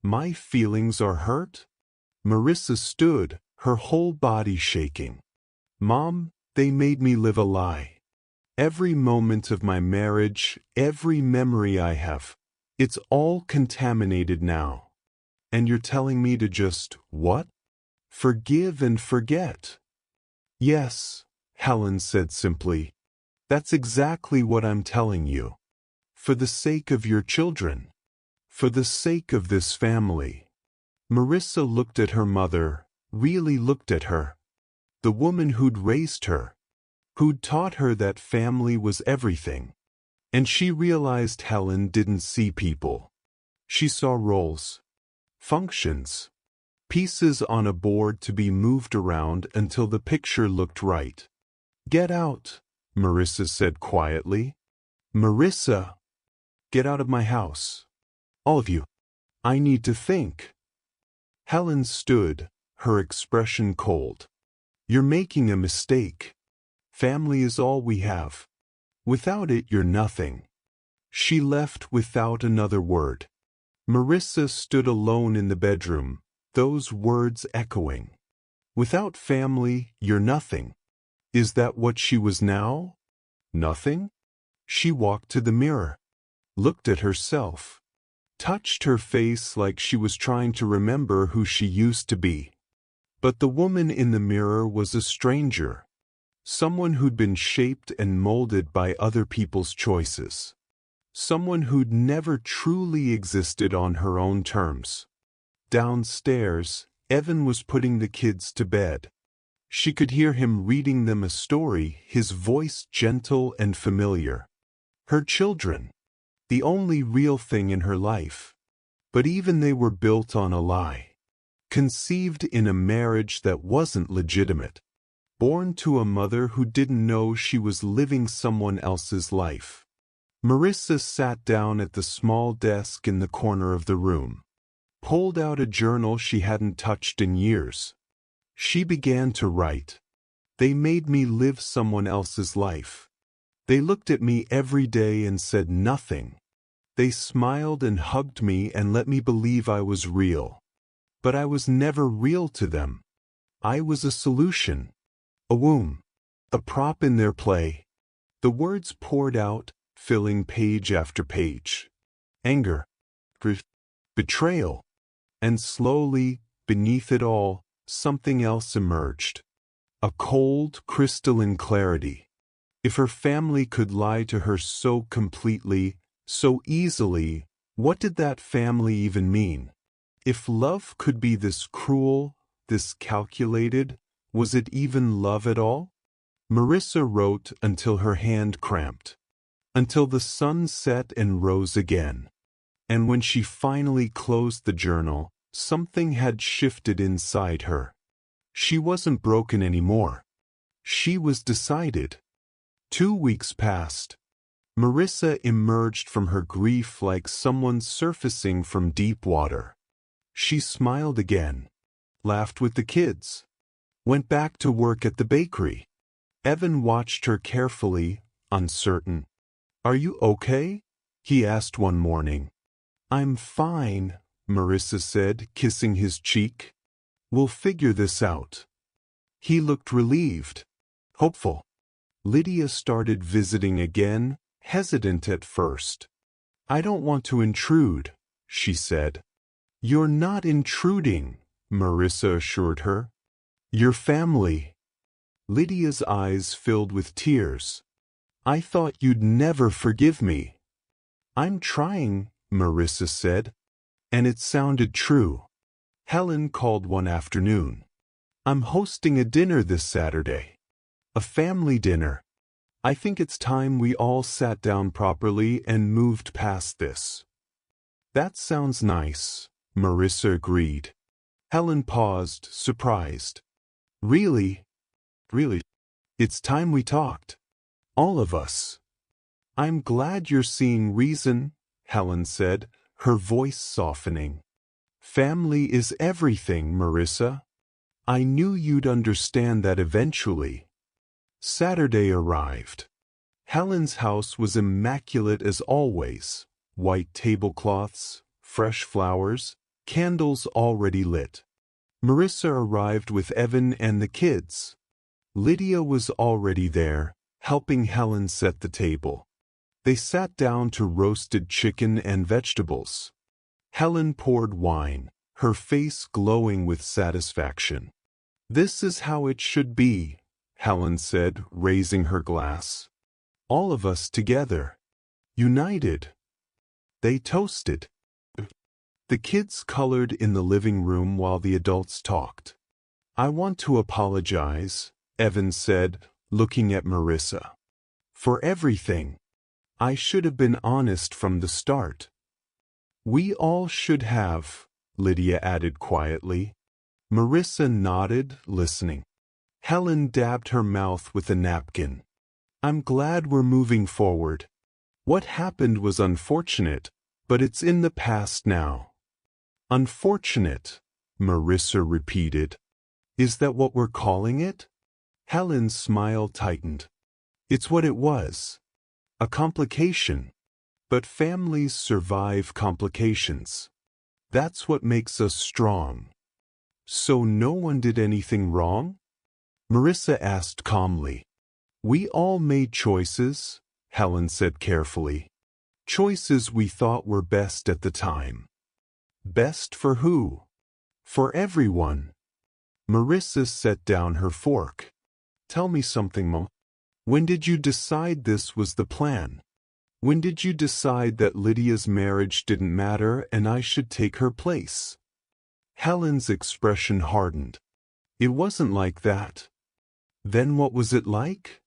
My feelings are hurt? Marissa stood, her whole body shaking. Mom, they made me live a lie. Every moment of my marriage, every memory I have, it's all contaminated now. And you're telling me to just, what? Forgive and forget. Yes, Helen said simply. That's exactly what I'm telling you. For the sake of your children. For the sake of this family. Marissa looked at her mother, really looked at her. The woman who'd raised her. Who'd taught her that family was everything. And she realized Helen didn't see people. She saw roles. Functions. Pieces on a board to be moved around until the picture looked right. Get out, Marissa said quietly. Marissa! Get out of my house. All of you. I need to think. Helen stood, her expression cold. You're making a mistake. Family is all we have. Without it, you're nothing. She left without another word. Marissa stood alone in the bedroom, those words echoing. Without family, you're nothing. Is that what she was now? Nothing? She walked to the mirror, looked at herself, touched her face like she was trying to remember who she used to be. But the woman in the mirror was a stranger. Someone who'd been shaped and molded by other people's choices. Someone who'd never truly existed on her own terms. Downstairs, Evan was putting the kids to bed. She could hear him reading them a story, his voice gentle and familiar. Her children. The only real thing in her life. But even they were built on a lie. Conceived in a marriage that wasn't legitimate. Born to a mother who didn't know she was living someone else's life. Marissa sat down at the small desk in the corner of the room. Pulled out a journal she hadn't touched in years. She began to write. They made me live someone else's life. They looked at me every day and said nothing. They smiled and hugged me and let me believe I was real. But I was never real to them. I was a solution. A womb. A prop in their play. The words poured out, filling page after page. Anger. Betrayal. And slowly, beneath it all, something else emerged. A cold, crystalline clarity. If her family could lie to her so completely, so easily, what did that family even mean? If love could be this cruel, this calculated, was it even love at all? Marissa wrote until her hand cramped. Until the sun set and rose again. And when she finally closed the journal, something had shifted inside her. She wasn't broken anymore. She was decided. 2 weeks passed. Marissa emerged from her grief like someone surfacing from deep water. She smiled again, laughed with the kids, went back to work at the bakery. Evan watched her carefully, uncertain. "Are you okay?" he asked one morning. "I'm fine," Marissa said, kissing his cheek. "We'll figure this out." He looked relieved, hopeful. Lydia started visiting again, hesitant at first. "I don't want to intrude," she said. "You're not intruding," Marissa assured her. "Your family." Lydia's eyes filled with tears. "I thought you'd never forgive me." "I'm trying," Marissa said. And it sounded true. Helen called one afternoon. "I'm hosting a dinner this Saturday. A family dinner. I think it's time we all sat down properly and moved past this." "That sounds nice," Marissa agreed. Helen paused, surprised. "Really? Really? It's time we talked. All of us." "I'm glad you're seeing reason," Helen said, her voice softening. "Family is everything, Marissa. I knew you'd understand that eventually." Saturday arrived. Helen's house was immaculate as always. White tablecloths, fresh flowers, candles already lit. Marissa arrived with Evan and the kids. Lydia was already there, helping Helen set the table. They sat down to roasted chicken and vegetables. Helen poured wine, her face glowing with satisfaction. "This is how it should be," Helen said, raising her glass. "All of us together. United." They toasted. The kids colored in the living room while the adults talked. "I want to apologize," Evan said, looking at Marissa. "For everything. I should have been honest from the start." "We all should have," Lydia added quietly. Marissa nodded, listening. Helen dabbed her mouth with a napkin. "I'm glad we're moving forward. What happened was unfortunate, but it's in the past now." "Unfortunate," Marissa repeated. "Is that what we're calling it?" Helen's smile tightened. "It's what it was. A complication. But families survive complications. That's what makes us strong." "So no one did anything wrong?" Marissa asked calmly. "We all made choices," Helen said carefully. "Choices we thought were best at the time." "Best for who?" "For everyone." Marissa set down her fork. "Tell me something, Mom. When did you decide this was the plan? When did you decide that Lydia's marriage didn't matter and I should take her place?" Helen's expression hardened. "It wasn't like that." "Then what was it like?"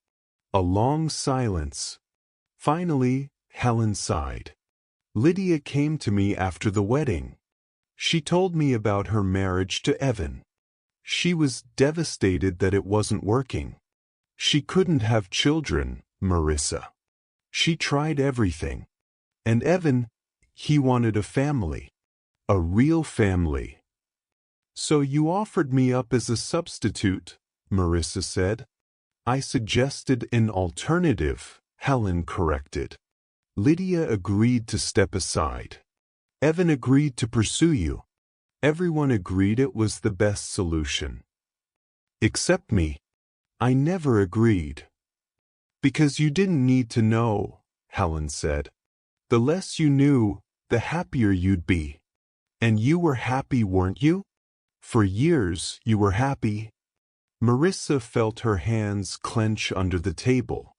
A long silence. Finally, Helen sighed. "Lydia came to me after the wedding. She told me about her marriage to Evan. She was devastated that it wasn't working. She couldn't have children, Marissa. She tried everything. And Evan, he wanted a family. A real family." "So you offered me up as a substitute," Marissa said. "I suggested an alternative," Helen corrected. "Lydia agreed to step aside. Evan agreed to pursue you. Everyone agreed it was the best solution. Except me. I never agreed." "Because you didn't need to know," Helen said. "The less you knew, the happier you'd be. And you were happy, weren't you? For years, you were happy." Marissa felt her hands clench under the table.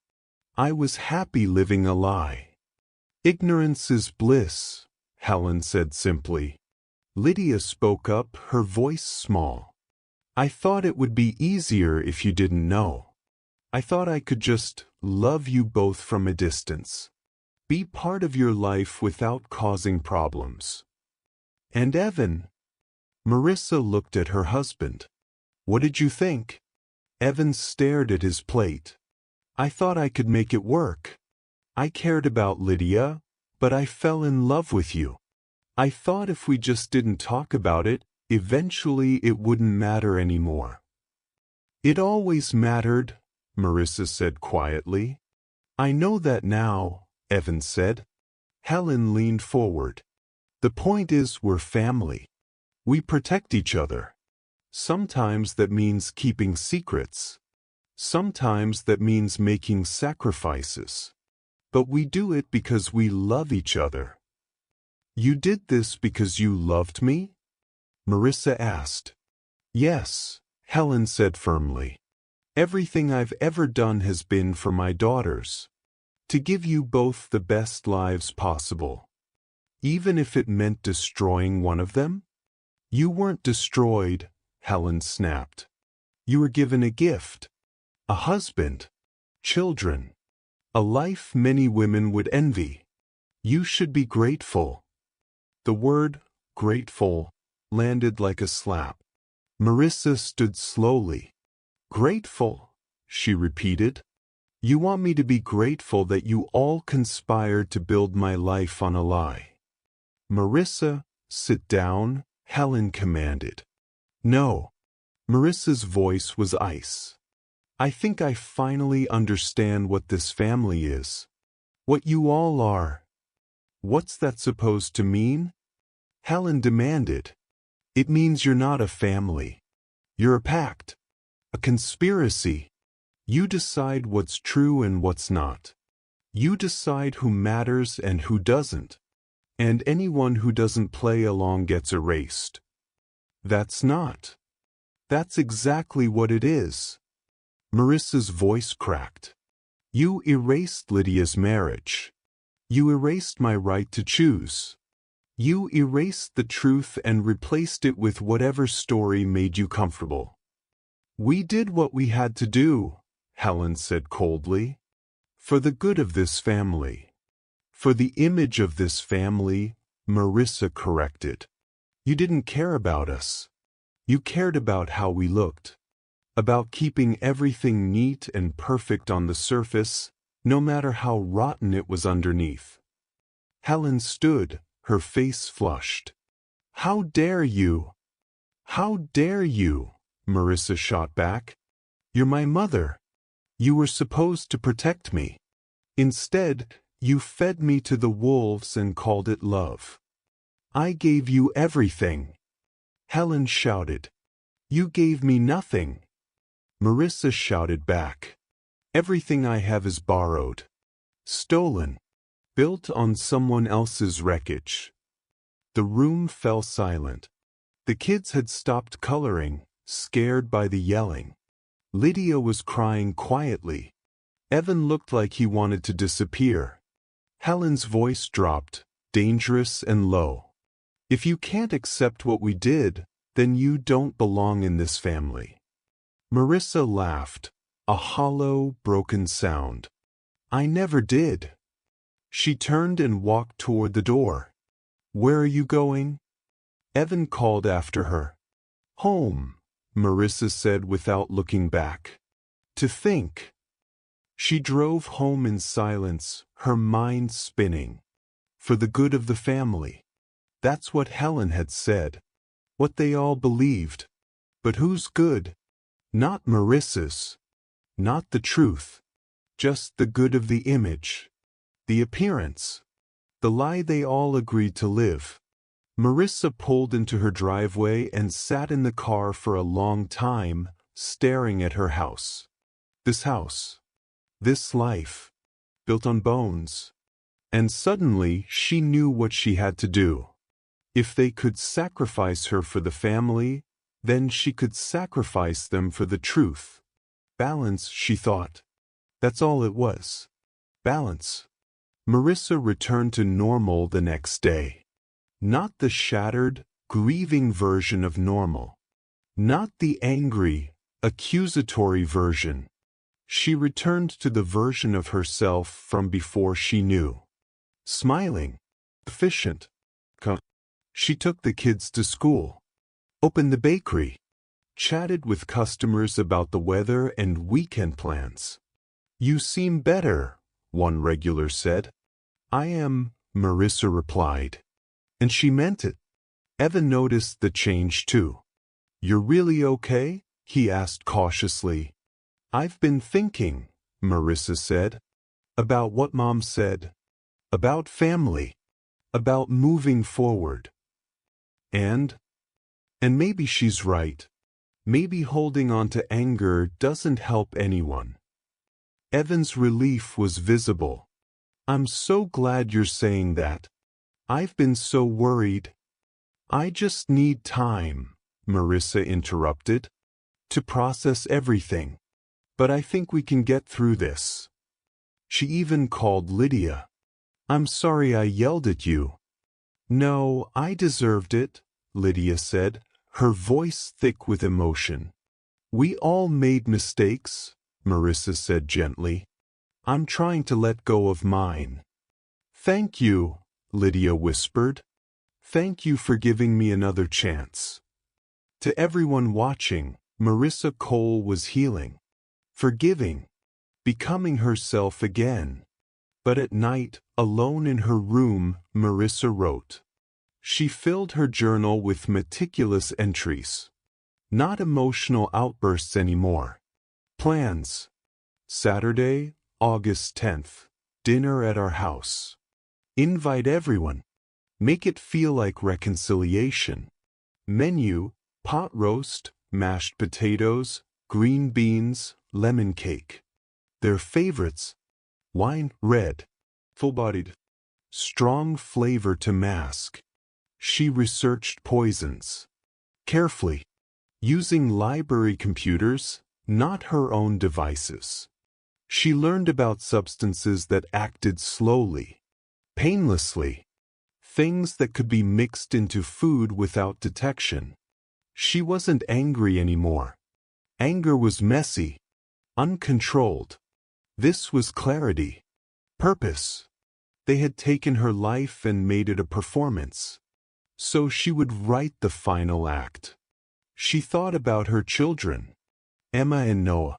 "I was happy living a lie." "Ignorance is bliss," Helen said simply. Lydia spoke up, her voice small. "I thought it would be easier if you didn't know. I thought I could just love you both from a distance. Be part of your life without causing problems." "And Evan?" Marissa looked at her husband. "What did you think?" Evan stared at his plate. "I thought I could make it work." I cared about Lydia, but I fell in love with you. I thought if we just didn't talk about it, eventually it wouldn't matter anymore. It always mattered, Marissa said quietly. I know that now, Evan said. Helen leaned forward. The point is we're family. We protect each other. Sometimes that means keeping secrets. Sometimes that means making sacrifices. But we do it because we love each other. You did this because you loved me? Marissa asked. Yes, Helen said firmly. Everything I've ever done has been for my daughters. To give you both the best lives possible. Even if it meant destroying one of them? You weren't destroyed, Helen snapped. You were given a gift. A husband. Children. A life many women would envy. You should be grateful. The word, grateful, landed like a slap. Marissa stood slowly. Grateful, she repeated. You want me to be grateful that you all conspired to build my life on a lie. Marissa, sit down, Helen commanded. No. Marissa's voice was ice. I think I finally understand what this family is. What you all are. What's that supposed to mean? Helen demanded. It means you're not a family. You're a pact. A conspiracy. You decide what's true and what's not. You decide who matters and who doesn't. And anyone who doesn't play along gets erased. That's not. That's exactly what it is. Marissa's voice cracked. You erased Lydia's marriage. You erased my right to choose. You erased the truth and replaced it with whatever story made you comfortable. We did what we had to do, Helen said coldly. For the good of this family. For the image of this family, Marissa corrected. You didn't care about us. You cared about how we looked. About keeping everything neat and perfect on the surface, no matter how rotten it was underneath. Helen stood, her face flushed. How dare you? How dare you? Marissa shot back. You're my mother. You were supposed to protect me. Instead, you fed me to the wolves and called it love. I gave you everything. Helen shouted. You gave me nothing. Marissa shouted back. Everything I have is borrowed. Stolen. Built on someone else's wreckage. The room fell silent. The kids had stopped coloring, scared by the yelling. Lydia was crying quietly. Evan looked like he wanted to disappear. Helen's voice dropped, dangerous and low. If you can't accept what we did, then you don't belong in this family. Marissa laughed, a hollow, broken sound. I never did. She turned and walked toward the door. Where are you going? Evan called after her. Home, Marissa said without looking back. To think. She drove home in silence, her mind spinning. For the good of the family. That's what Helen had said. What they all believed. But whose good? Not Marissa's. Not the truth. Just the good of the image. The appearance. The lie they all agreed to live. Marissa pulled into her driveway and sat in the car for a long time, staring at her house. This house. This life. Built on bones. And suddenly she knew what she had to do. If they could sacrifice her for the family, then she could sacrifice them for the truth. Balance, she thought. That's all it was. Balance. Marissa returned to normal the next day. Not the shattered, grieving version of normal. Not the angry, accusatory version. She returned to the version of herself from before she knew. Smiling. Efficient. She took the kids to school. Opened the bakery. Chatted with customers about the weather and weekend plans. You seem better, one regular said. I am, Marissa replied. And she meant it. Evan noticed the change too. You're really okay? He asked cautiously. I've been thinking, Marissa said. About what Mom said. About family. About moving forward. And maybe she's right. Maybe holding on to anger doesn't help anyone. Evan's relief was visible. I'm so glad you're saying that. I've been so worried. I just need time, Marissa interrupted, to process everything. But I think we can get through this. She even called Lydia. I'm sorry I yelled at you. No, I deserved it, Lydia said, her voice thick with emotion. We all made mistakes, Marissa said gently. I'm trying to let go of mine. Thank you, Lydia whispered. Thank you for giving me another chance. To everyone watching, Marissa Cole was healing, forgiving, becoming herself again. But at night, alone in her room, Marissa wrote. She filled her journal with meticulous entries. Not emotional outbursts anymore. Plans. Saturday, August 10th. Dinner at our house. Invite everyone. Make it feel like reconciliation. Menu, pot roast, mashed potatoes, green beans, lemon cake. Their favorites. Wine, red. Full-bodied. Strong flavor to mask. She researched poisons. Carefully. Using library computers, not her own devices. She learned about substances that acted slowly, painlessly. Things that could be mixed into food without detection. She wasn't angry anymore. Anger was messy, uncontrolled. This was clarity, purpose. They had taken her life and made it a performance. So she would write the final act. She thought about her children, Emma and Noah,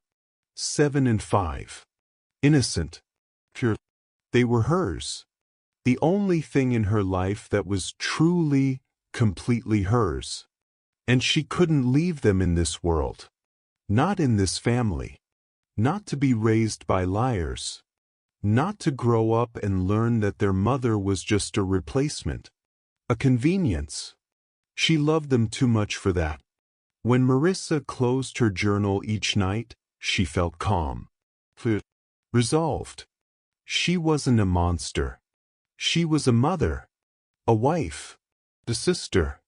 7 and 5. Innocent, pure. They were hers. The only thing in her life that was truly, completely hers. And she couldn't leave them in this world. Not in this family. Not to be raised by liars. Not to grow up and learn that their mother was just a replacement. A convenience. She loved them too much for that. When Marissa closed her journal each night, she felt calm. Resolved. She wasn't a monster. She was a mother, a wife, a sister,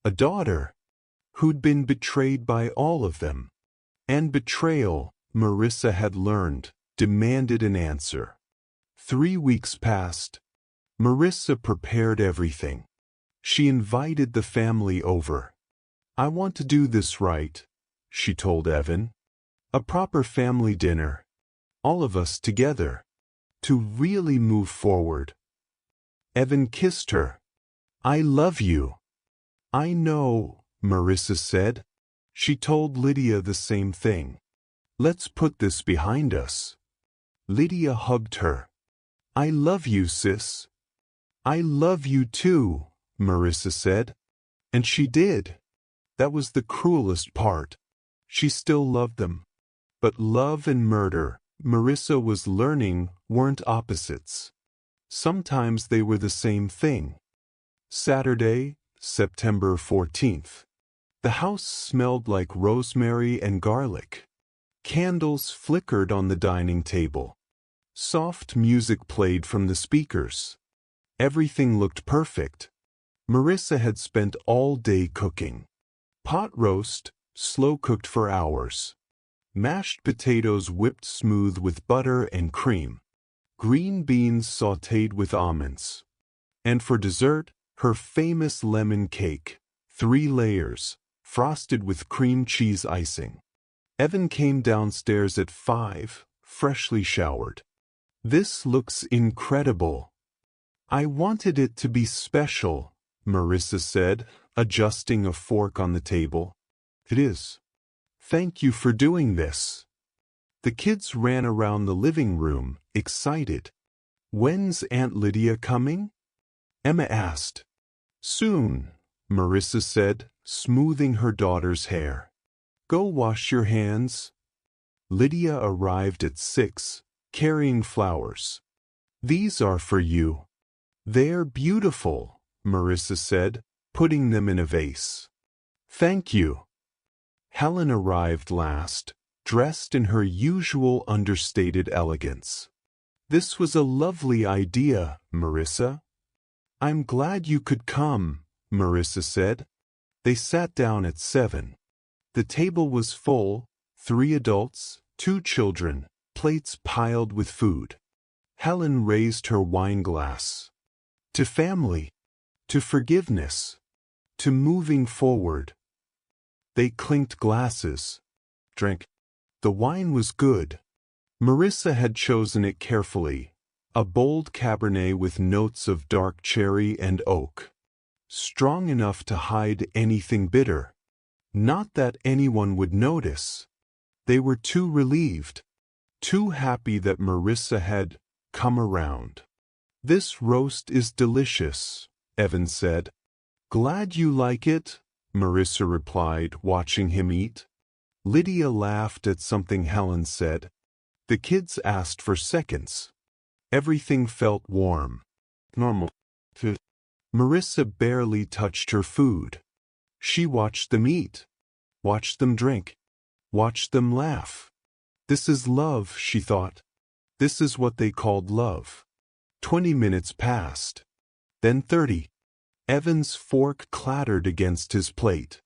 a daughter, who'd been betrayed by all of them. And betrayal, Marissa had learned, demanded an answer. 3 weeks passed. Marissa prepared everything. She invited the family over. I want to do this right, she told Evan. A proper family dinner. All of us together. To really move forward. Evan kissed her. I love you. I know, Marissa said. She told Lydia the same thing. Let's put this behind us. Lydia hugged her. I love you, sis. I love you too, Marissa said. And she did. That was the cruelest part. She still loved them. But love and murder, Marissa was learning, weren't opposites. Sometimes they were the same thing. Saturday, September 14th. The house smelled like rosemary and garlic. Candles flickered on the dining table. Soft music played from the speakers. Everything looked perfect. Marissa had spent all day cooking. Pot roast, slow-cooked for hours. Mashed potatoes whipped smooth with butter and cream. Green beans sautéed with almonds. And for dessert, her famous lemon cake, 3 layers, frosted with cream cheese icing. Evan came downstairs at 5, freshly showered. This looks incredible. I wanted it to be special, Marissa said, adjusting a fork on the table. It is. Thank you for doing this. The kids ran around the living room, excited. "When's Aunt Lydia coming?" Emma asked. "Soon," Marissa said, smoothing her daughter's hair. "Go wash your hands." Lydia arrived at 6, carrying flowers. "These are for you." "They're beautiful," Marissa said, putting them in a vase. "Thank you." Helen arrived last, dressed in her usual understated elegance. "This was a lovely idea, Marissa." "I'm glad you could come," Marissa said. They sat down at 7. The table was full, 3 adults, 2 children, plates piled with food. Helen raised her wine glass. "To family, to forgiveness, to moving forward." They clinked glasses. Drank. The wine was good. Marissa had chosen it carefully, a bold Cabernet with notes of dark cherry and oak. Strong enough to hide anything bitter. Not that anyone would notice. They were too relieved, too happy that Marissa had come around. "This roast is delicious," Evan said. "Glad you like it," Marissa replied, watching him eat. Lydia laughed at something Helen said. The kids asked for seconds. Everything felt warm. Normal. Marissa barely touched her food. She watched them eat, watched them drink, watched them laugh. "This is love," she thought. This is what they called love. 20 minutes passed. Then 30. Evan's fork clattered against his plate.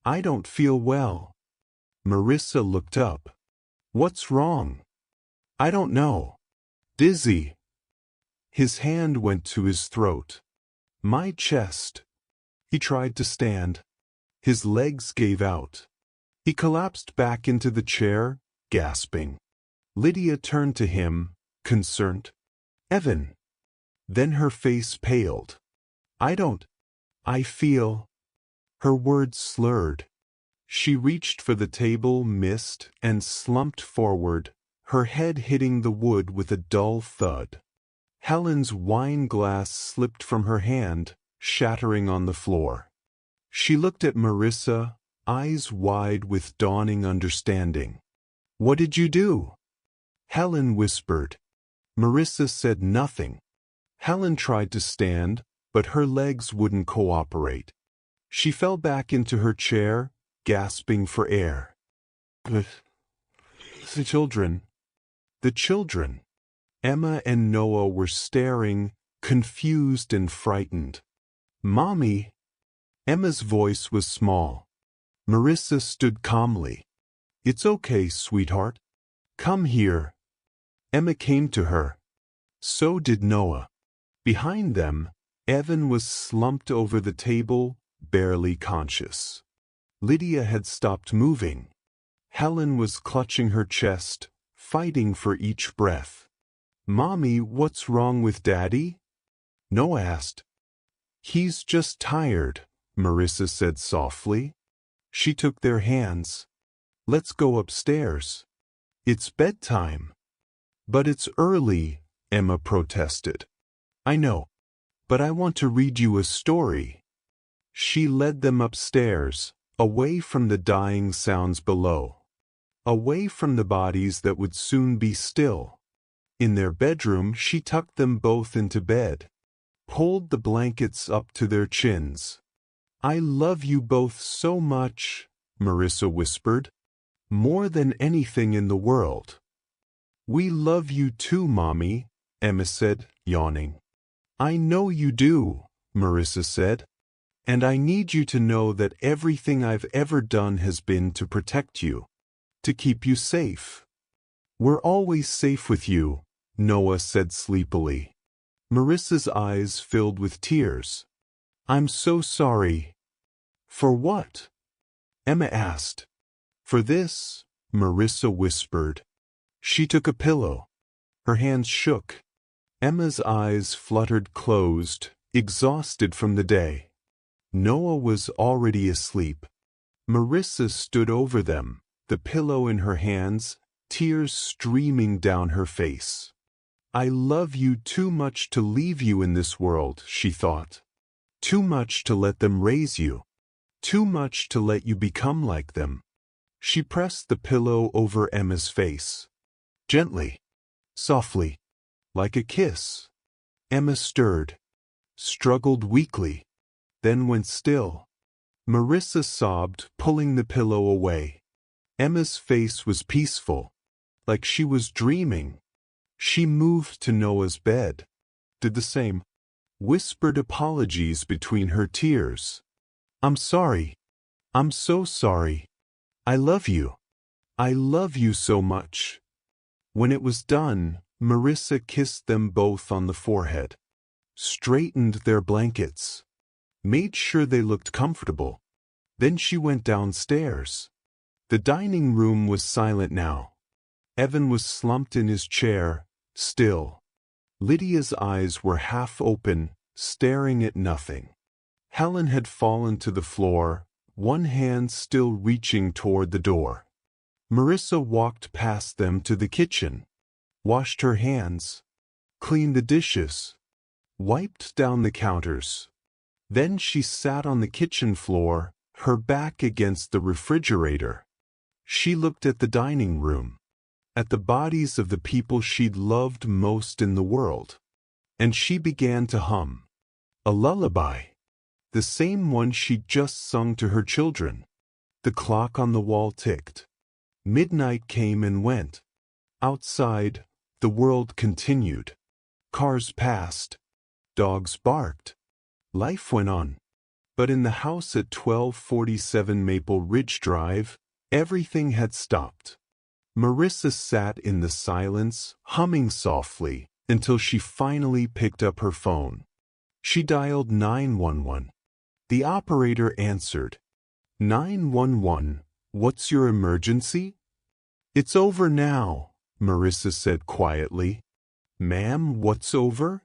"I don't feel well." Marissa looked up. "What's wrong?" "I don't know. Dizzy." His hand went to his throat. "My chest." He tried to stand. His legs gave out. He collapsed back into the chair, gasping. Lydia turned to him, concerned. "Evan." Then her face paled. I feel." Her words slurred. She reached for the table, missed, and slumped forward, her head hitting the wood with a dull thud. Helen's wine glass slipped from her hand, shattering on the floor. She looked at Marissa, eyes wide with dawning understanding. "What did you do?" Helen whispered. Marissa said nothing. Helen tried to stand, but her legs wouldn't cooperate. She fell back into her chair, gasping for air. The children. Emma and Noah were staring, confused and frightened. "Mommy." Emma's voice was small. Marissa stood calmly. "It's okay, sweetheart. Come here." Emma came to her. So did Noah. Behind them, Evan was slumped over the table, barely conscious. Lydia had stopped moving. Helen was clutching her chest, fighting for each breath. "Mommy, what's wrong with Daddy?" Noah asked. "He's just tired," Marissa said softly. She took their hands. "Let's go upstairs. It's bedtime." "But it's early," Emma protested. "I know, but I want to read you a story." She led them upstairs, away from the dying sounds below, away from the bodies that would soon be still. In their bedroom, she tucked them both into bed, pulled the blankets up to their chins. "I love you both so much," Marissa whispered. "More than anything in the world." "We love you too, Mommy," Emma said, yawning. "I know you do," Marissa said. "And I need you to know that everything I've ever done has been to protect you, to keep you safe." "We're always safe with you," Noah said sleepily. Marissa's eyes filled with tears. "I'm so sorry." "For what?" Emma asked. "For this," Marissa whispered. She took a pillow. Her hands shook. Emma's eyes fluttered closed, exhausted from the day. Noah was already asleep. Marissa stood over them, the pillow in her hands, tears streaming down her face. "I love you too much to leave you in this world," she thought. "Too much to let them raise you. Too much to let you become like them." She pressed the pillow over Emma's face. Gently, softly, like a kiss. Emma stirred, struggled weakly, then went still. Marissa sobbed, pulling the pillow away. Emma's face was peaceful, like she was dreaming. She moved to Noah's bed, did the same, whispered apologies between her tears. "I'm sorry. I'm so sorry. I love you. I love you so much." When it was done, Marissa kissed them both on the forehead, straightened their blankets, made sure they looked comfortable. Then she went downstairs. The dining room was silent now. Evan was slumped in his chair, still. Lydia's eyes were half open, staring at nothing. Helen had fallen to the floor, one hand still reaching toward the door. Marissa walked past them to the kitchen, washed her hands, cleaned the dishes, wiped down the counters. Then she sat on the kitchen floor, her back against the refrigerator. She looked at the dining room, at the bodies of the people she'd loved most in the world. And she began to hum. A lullaby. The same one she'd just sung to her children. The clock on the wall ticked. Midnight came and went. Outside, the world continued. Cars passed. Dogs barked. Life went on. But in the house at 1247 Maple Ridge Drive, everything had stopped. Marissa sat in the silence, humming softly, until she finally picked up her phone. She dialed 911. The operator answered. 911, what's your emergency? It's over now, Marissa said quietly. Ma'am, what's over?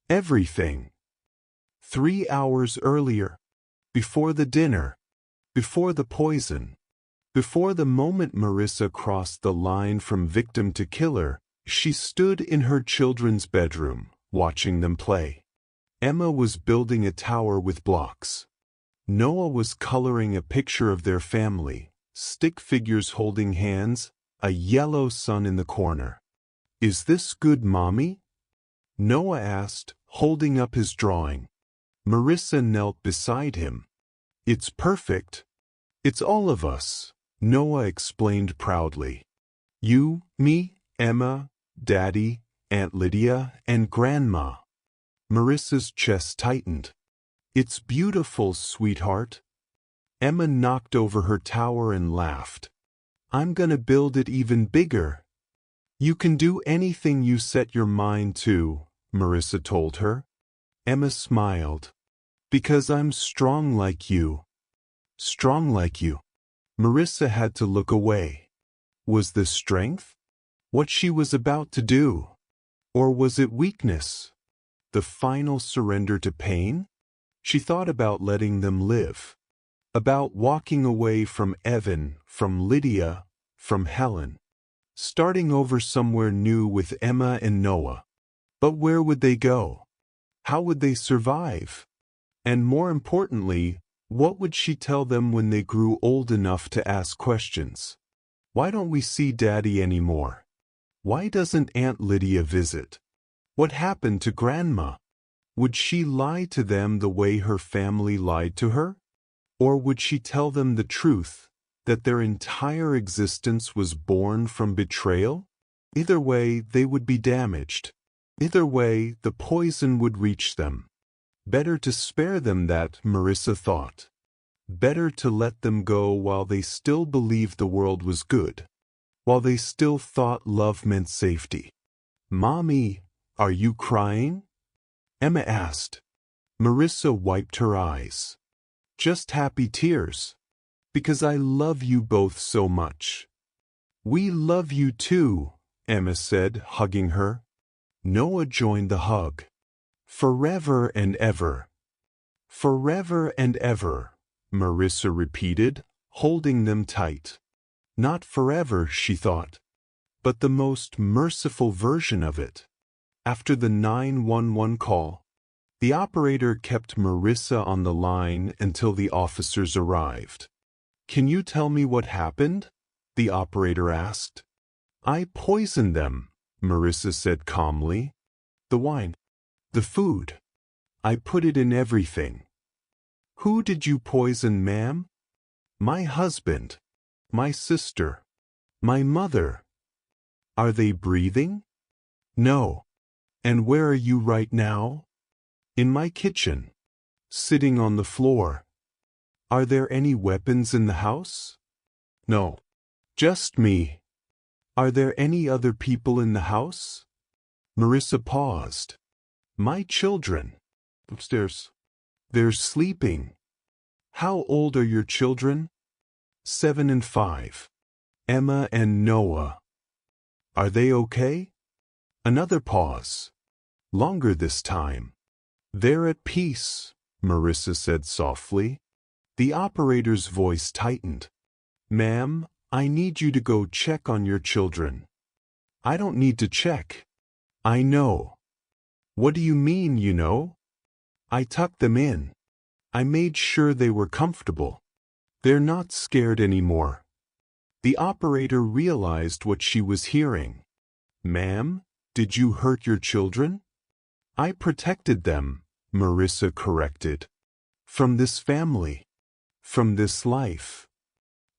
Everything. 3 hours earlier. Before the dinner. Before the poison. Before the moment Marissa crossed the line from victim to killer, she stood in her children's bedroom, watching them play. Emma was building a tower with blocks. Noah was coloring a picture of their family, stick figures holding hands, a yellow sun in the corner. Is this good, Mommy? Noah asked, holding up his drawing. Marissa knelt beside him. It's perfect. It's all of us, Noah explained proudly. You, me, Emma, Daddy, Aunt Lydia, and Grandma. Marissa's chest tightened. It's beautiful, sweetheart. Emma knocked over her tower and laughed. I'm gonna build it even bigger. You can do anything you set your mind to, Marissa told her. Emma smiled. Because I'm strong like you. Strong like you. Marissa had to look away. Was this strength? What she was about to do? Or was it weakness? The final surrender to pain? She thought about letting them live. About walking away from Evan, from Lydia, from Helen. Starting over somewhere new with Emma and Noah. But where would they go? How would they survive? And more importantly, what would she tell them when they grew old enough to ask questions? Why don't we see Daddy anymore? Why doesn't Aunt Lydia visit? What happened to Grandma? Would she lie to them the way her family lied to her? Or would she tell them the truth, that their entire existence was born from betrayal? Either way, they would be damaged. Either way, the poison would reach them. Better to spare them that, Marissa thought. Better to let them go while they still believed the world was good. While they still thought love meant safety. Mommy, are you crying? Emma asked. Marissa wiped her eyes. Just happy tears. Because I love you both so much. We love you too, Emma said, hugging her. Noah joined the hug. Forever and ever. Forever and ever, Marissa repeated, holding them tight. Not forever, she thought. but the most merciful version of it. After the 911 call, the operator kept Marissa on the line until the officers arrived. "Can you tell me what happened?" the operator asked. "I poisoned them," Marissa said calmly. "The wine, the food. I put it in everything." "Who did you poison, ma'am?" "My husband, my sister, my mother." "Are they breathing?" "No." "And where are you right now?" "In my kitchen, sitting on the floor." "Are there any weapons in the house?" "No. Just me." "Are there any other people in the house?" Marissa paused. "My children. Upstairs. They're sleeping." "How old are your children?" 7 and 5. "Emma and Noah." "Are they okay?" Another pause. Longer this time. "They're at peace," Marissa said softly. The operator's voice tightened. "Ma'am, I need you to go check on your children." "I don't need to check. I know." "What do you mean, you know?" "I tucked them in. I made sure they were comfortable. They're not scared anymore." The operator realized what she was hearing. "Ma'am, did you hurt your children?" "I protected them," Marissa corrected. "From this family. From this life.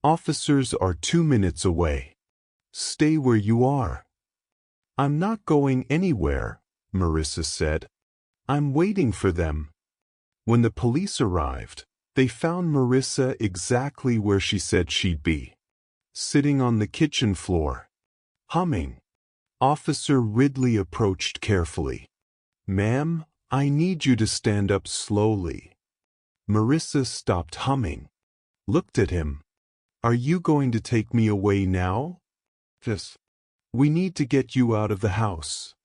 Officers are 2 minutes away. Stay where you are." "I'm not going anywhere," Marissa said. "I'm waiting for them." When the police arrived, they found Marissa exactly where she said she'd be. Sitting on the kitchen floor. Humming. Officer Ridley approached carefully. "Ma'am, I need you to stand up slowly." Marissa stopped humming. Looked at him. "Are you going to take me away now?" "Yes. We need to get you out of the house."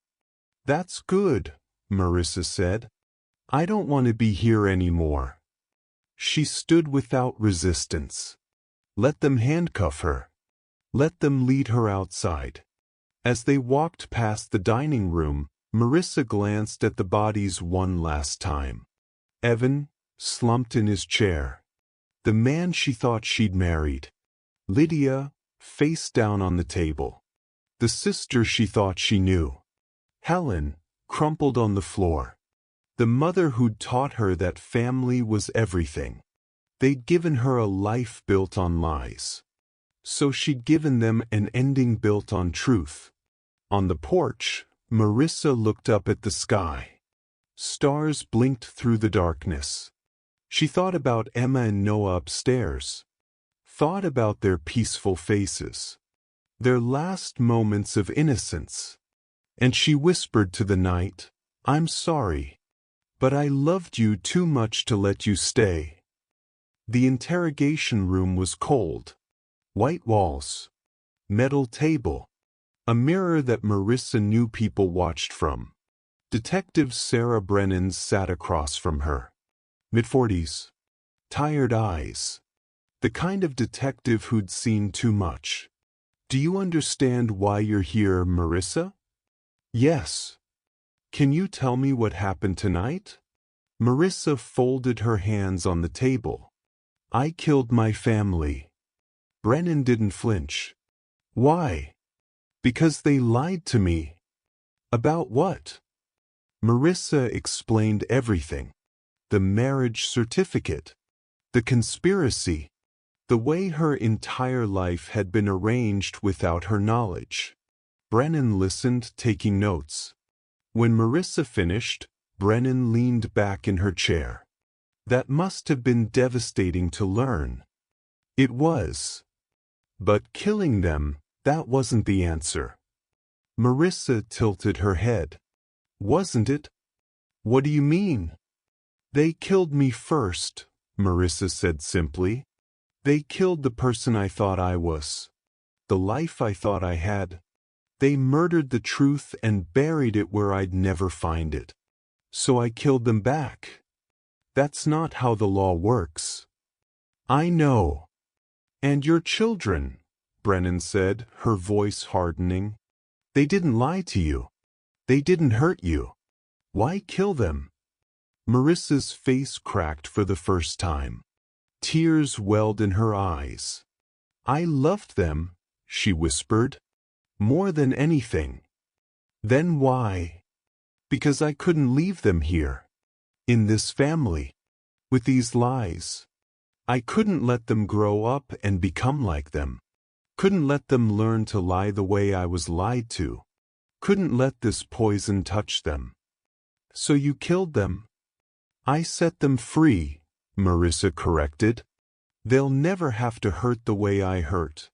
"That's good," Marissa said. "I don't want to be here anymore." She stood without resistance. Let them handcuff her. Let them lead her outside. As they walked past the dining room, Marissa glanced at the bodies one last time. Evan, slumped in his chair. The man she thought she'd married. Lydia, face down on the table. The sister she thought she knew. Helen, crumpled on the floor. The mother who'd taught her that family was everything. They'd given her a life built on lies. So she'd given them an ending built on truth. On the porch, Marissa looked up at the sky. Stars blinked through the darkness. She thought about Emma and Noah upstairs. Thought about their peaceful faces. Their last moments of innocence. And she whispered to the night, "I'm sorry. But I loved you too much to let you stay." The interrogation room was cold. White walls. Metal table. A mirror that Marissa knew people watched from. Detective Sarah Brennan sat across from her. Mid-40s. Tired eyes. The kind of detective who'd seen too much. "Do you understand why you're here, Marissa?" "Yes." "Can you tell me what happened tonight?" Marissa folded her hands on the table. "I killed my family." Brennan didn't flinch. "Why?" "Because they lied to me." "About what?" Marissa explained everything. The marriage certificate. The conspiracy. The way her entire life had been arranged without her knowledge. Brennan listened, taking notes. When Marissa finished, Brennan leaned back in her chair. "That must have been devastating to learn." "It was. But killing them, that wasn't the answer." Marissa tilted her head. "Wasn't it?" "What do you mean?" "They killed me first," Marissa said simply. "They killed the person I thought I was. The life I thought I had. They murdered the truth and buried it where I'd never find it. So I killed them back. That's not how the law works." "I know." "And your children," Brennan said, her voice hardening. They didn't lie to you. They didn't hurt you. Why kill them? Marissa's face cracked for the first time. Tears welled in her eyes. I loved them, she whispered, more than anything. Then why? Because I couldn't leave them here, in this family, with these lies. I couldn't let them grow up and become like them. Couldn't let them learn to lie the way I was lied to. Couldn't let this poison touch them. So you killed them? I set them free, Marissa corrected. They'll never have to hurt the way I hurt.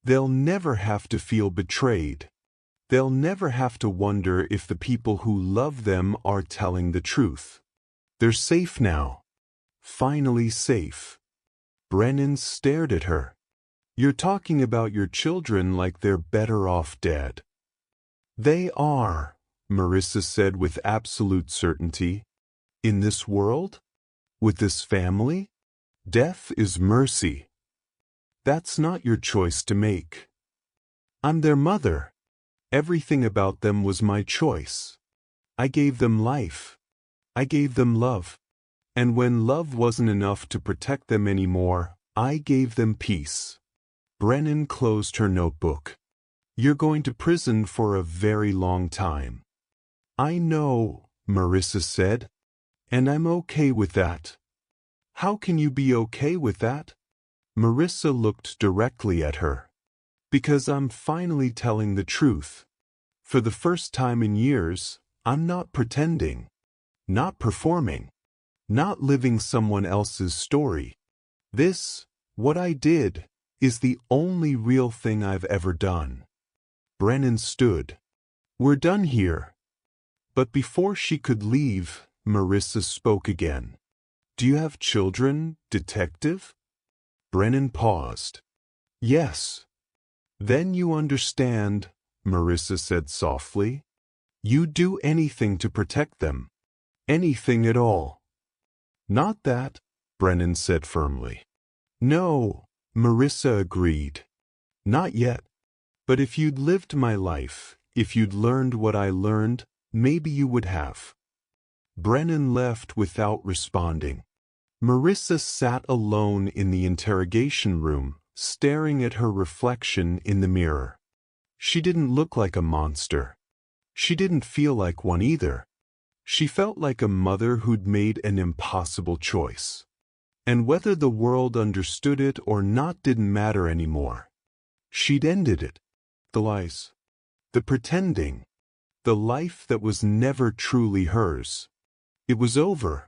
They'll never have to feel betrayed. They'll never have to wonder if the people who love them are telling the truth. They're safe now. Finally safe. Brennan stared at her. You're talking about your children like they're better off dead. They are, Marissa said with absolute certainty. In this world? With this family? Death is mercy. That's not your choice to make. I'm their mother. Everything about them was my choice. I gave them life. I gave them love. And when love wasn't enough to protect them anymore, I gave them peace. Brennan closed her notebook. You're going to prison for a very long time. I know, Marissa said. And I'm okay with that. How can you be okay with that? Marissa looked directly at her. Because I'm finally telling the truth. For the first time in years, I'm not pretending. Not performing. Not living someone else's story. This, what I did, is the only real thing I've ever done. Brennan stood. We're done here. But before she could leave, Marissa spoke again. Do you have children, detective? Brennan paused. Yes. Then you understand, Marissa said softly. You'd do anything to protect them. Anything at all. Not that, Brennan said firmly. No, Marissa agreed. Not yet. But if you'd lived my life, if you'd learned what I learned, maybe you would have. Brennan left without responding. Marissa sat alone in the interrogation room, staring at her reflection in the mirror. She didn't look like a monster. She didn't feel like one either. She felt like a mother who'd made an impossible choice. And whether the world understood it or not didn't matter anymore. She'd ended it. The lies. The pretending. The life that was never truly hers. It was over.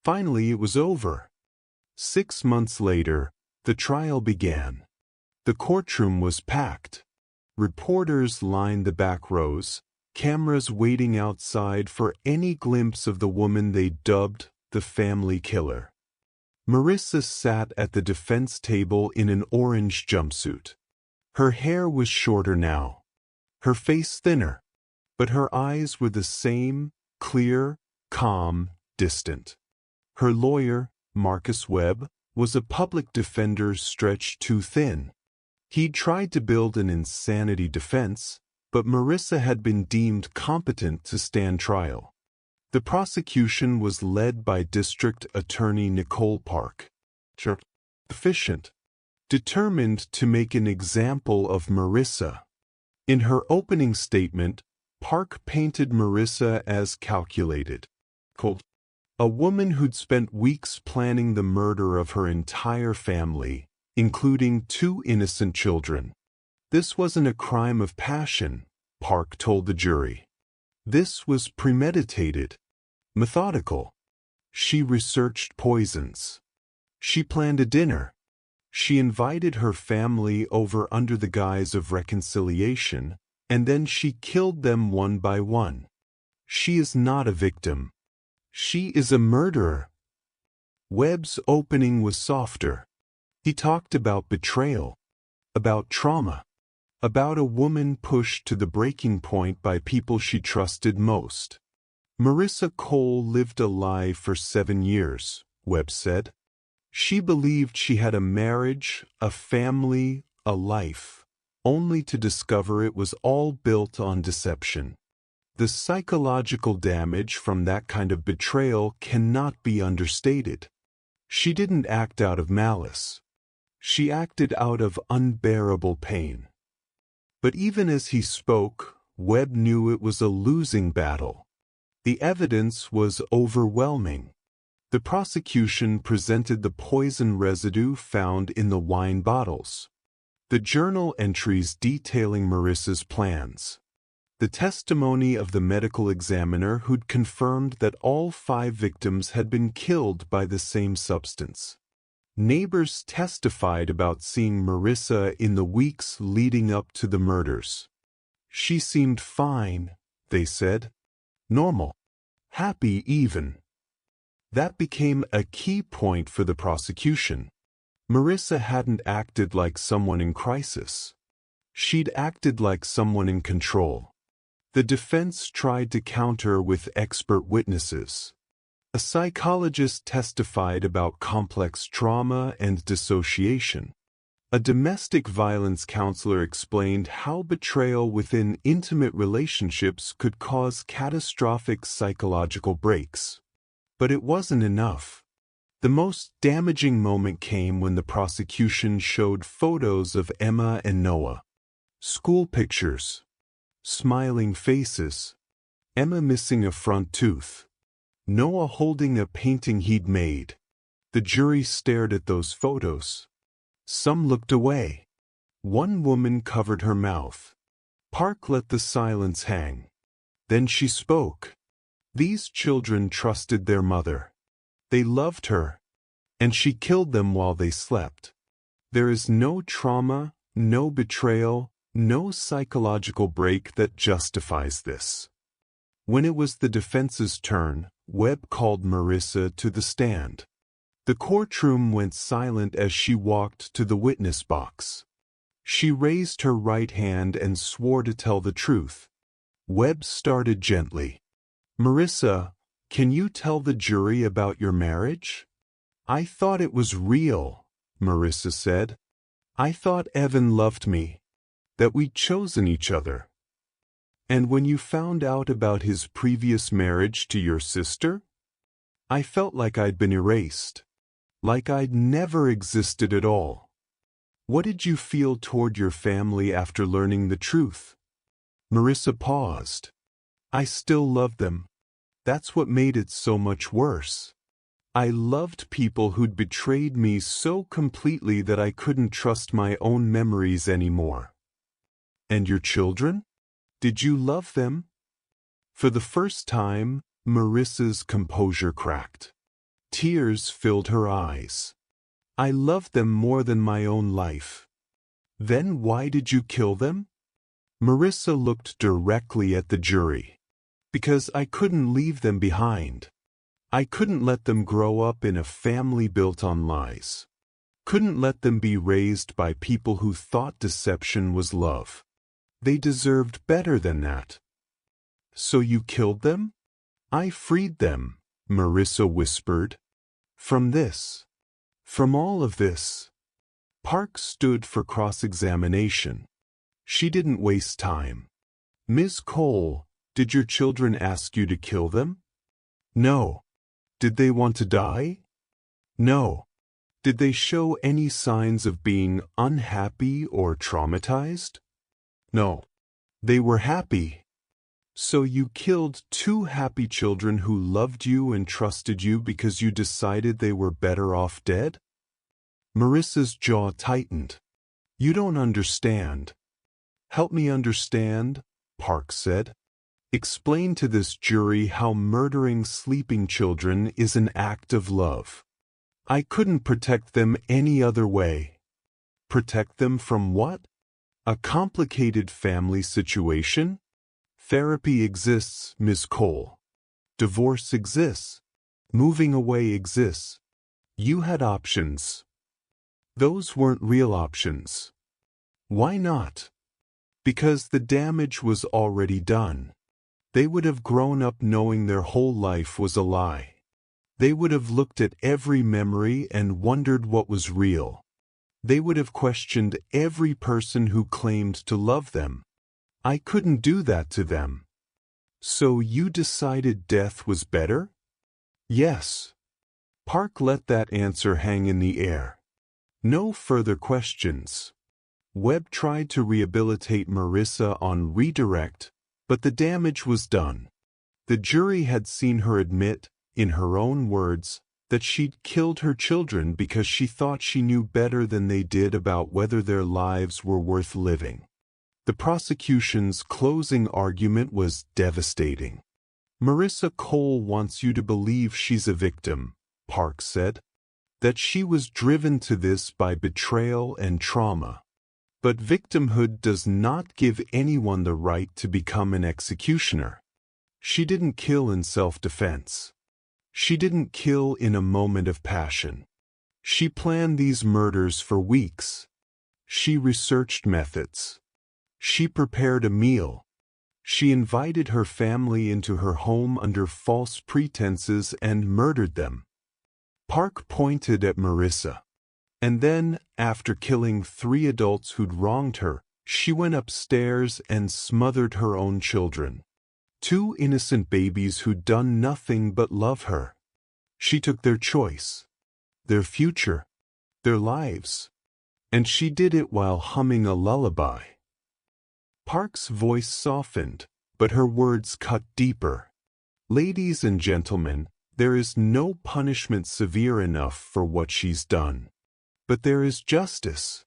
Finally, it was over. 6 months later, the trial began. The courtroom was packed. Reporters lined the back rows, cameras waiting outside for any glimpse of the woman they dubbed the family killer. Marissa sat at the defense table in an orange jumpsuit. Her hair was shorter now, her face thinner, but her eyes were the same, clear, calm, distant. Her lawyer, Marcus Webb, was a public defender stretched too thin. He'd tried to build an insanity defense, but Marissa had been deemed competent to stand trial. The prosecution was led by District Attorney Nicole Park. Efficient. Determined to make an example of Marissa. In her opening statement, Park painted Marissa as calculated. A woman who'd spent weeks planning the murder of her entire family, including 2 innocent children. This wasn't a crime of passion, Park told the jury. This was premeditated, methodical. She researched poisons. She planned a dinner. She invited her family over under the guise of reconciliation, and then she killed them one by one. She is not a victim. She is a murderer. Webb's opening was softer. He talked about betrayal, about trauma, about a woman pushed to the breaking point by people she trusted most. Marissa Cole lived a lie for 7 years, Webb said. She believed she had a marriage, a family, a life. only to discover it was all built on deception. The psychological damage from that kind of betrayal cannot be understated. She didn't act out of malice. She acted out of unbearable pain. But even as he spoke, Webb knew it was a losing battle. The evidence was overwhelming. The prosecution presented the poison residue found in the wine bottles, the journal entries detailing Marissa's plans, the testimony of the medical examiner who'd confirmed that all 5 victims had been killed by the same substance. Neighbors testified about seeing Marissa in the weeks leading up to the murders. She seemed fine, they said. Normal. Happy even. That became a key point for the prosecution. Marissa hadn't acted like someone in crisis. She'd acted like someone in control. The defense tried to counter with expert witnesses. A psychologist testified about complex trauma and dissociation. A domestic violence counselor explained how betrayal within intimate relationships could cause catastrophic psychological breaks. But it wasn't enough. The most damaging moment came when the prosecution showed photos of Emma and Noah. School pictures. Smiling faces. Emma missing a front tooth. Noah holding a painting he'd made. The jury stared at those photos. Some looked away. One woman covered her mouth. Park let the silence hang. Then she spoke. These children trusted their mother. They loved her. And she killed them while they slept. There is no trauma, no betrayal, no psychological break that justifies this. When it was the defense's turn, Webb called Marissa to the stand. The courtroom went silent as she walked to the witness box. She raised her right hand and swore to tell the truth. Webb started gently. Marissa, can you tell the jury about your marriage? I thought it was real, Marissa said. I thought Evan loved me, that we'd chosen each other. And when you found out about his previous marriage to your sister? I felt like I'd been erased, like I'd never existed at all. What did you feel toward your family after learning the truth? Marissa paused. I still loved them. That's what made it so much worse. I loved people who'd betrayed me so completely that I couldn't trust my own memories anymore. And your children? Did you love them? For the first time, Marissa's composure cracked. Tears filled her eyes. I loved them more than my own life. Then why did you kill them? Marissa looked directly at the jury. Because I couldn't leave them behind. I couldn't let them grow up in a family built on lies. Couldn't let them be raised by people who thought deception was love. They deserved better than that. So you killed them? I freed them, Marissa whispered. From this. From all of this. Park stood for cross-examination. She didn't waste time. Ms. Cole, did your children ask you to kill them? No. Did they want to die? No. Did they show any signs of being unhappy or traumatized? No. They were happy. So you killed 2 happy children who loved you and trusted you because you decided they were better off dead? Marissa's jaw tightened. You don't understand. Help me understand, Park said. Explain to this jury how murdering sleeping children is an act of love. I couldn't protect them any other way. Protect them from what? A complicated family situation? Therapy exists, Ms. Cole. Divorce exists. Moving away exists. You had options. Those weren't real options. Why not? Because the damage was already done. They would have grown up knowing their whole life was a lie. They would have looked at every memory and wondered what was real. They would have questioned every person who claimed to love them. I couldn't do that to them. So you decided death was better? Yes. Park let that answer hang in the air. No further questions. Webb tried to rehabilitate Marissa on redirect, but the damage was done. The jury had seen her admit, in her own words, that she'd killed her children because she thought she knew better than they did about whether their lives were worth living. The prosecution's closing argument was devastating. Marissa Cole wants you to believe she's a victim, Park said, that she was driven to this by betrayal and trauma. But victimhood does not give anyone the right to become an executioner. She didn't kill in self-defense. She didn't kill in a moment of passion. She planned these murders for weeks. She researched methods. She prepared a meal. She invited her family into her home under false pretenses and murdered them. Park pointed at Marissa. And then, after killing 3 adults who'd wronged her, she went upstairs and smothered her own children. 2 innocent babies who'd done nothing but love her. She took their choice, their future, their lives. And she did it while humming a lullaby. Park's voice softened, but her words cut deeper. Ladies and gentlemen, there is no punishment severe enough for what she's done. But there is justice.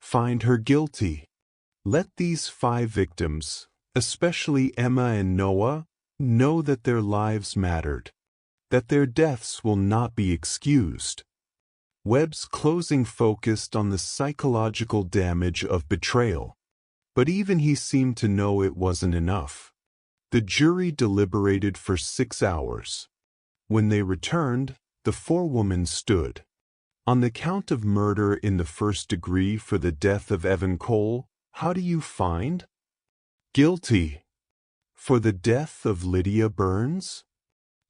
Find her guilty. Let these 5 victims, especially Emma and Noah, know that their lives mattered, that their deaths will not be excused. Webb's closing focused on the psychological damage of betrayal. But even he seemed to know it wasn't enough. The jury deliberated for 6 hours. When they returned, the 4 women stood. On the count of murder in the first degree for the death of Evan Cole, how do you find? Guilty. For the death of Lydia Burns?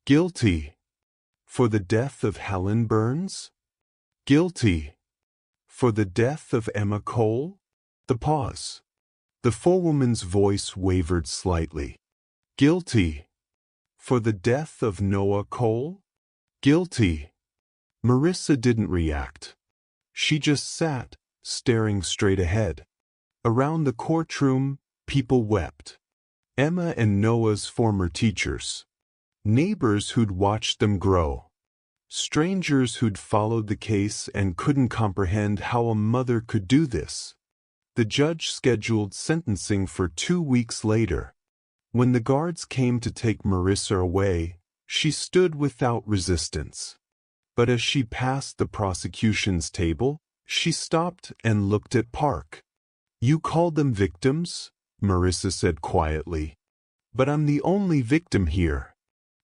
Guilty. For the death of Helen Burns? Guilty. For the death of Emma Cole? The pause. The forewoman's voice wavered slightly. Guilty. For the death of Noah Cole? Guilty. Marissa didn't react. She just sat, staring straight ahead. Around the courtroom, people wept. Emma and Noah's former teachers. Neighbors who'd watched them grow. Strangers who'd followed the case and couldn't comprehend how a mother could do this. The judge scheduled sentencing for 2 weeks later. When the guards came to take Marissa away, she stood without resistance. But as she passed the prosecution's table, she stopped and looked at Park. You called them victims? Marissa said quietly. But I'm the only victim here.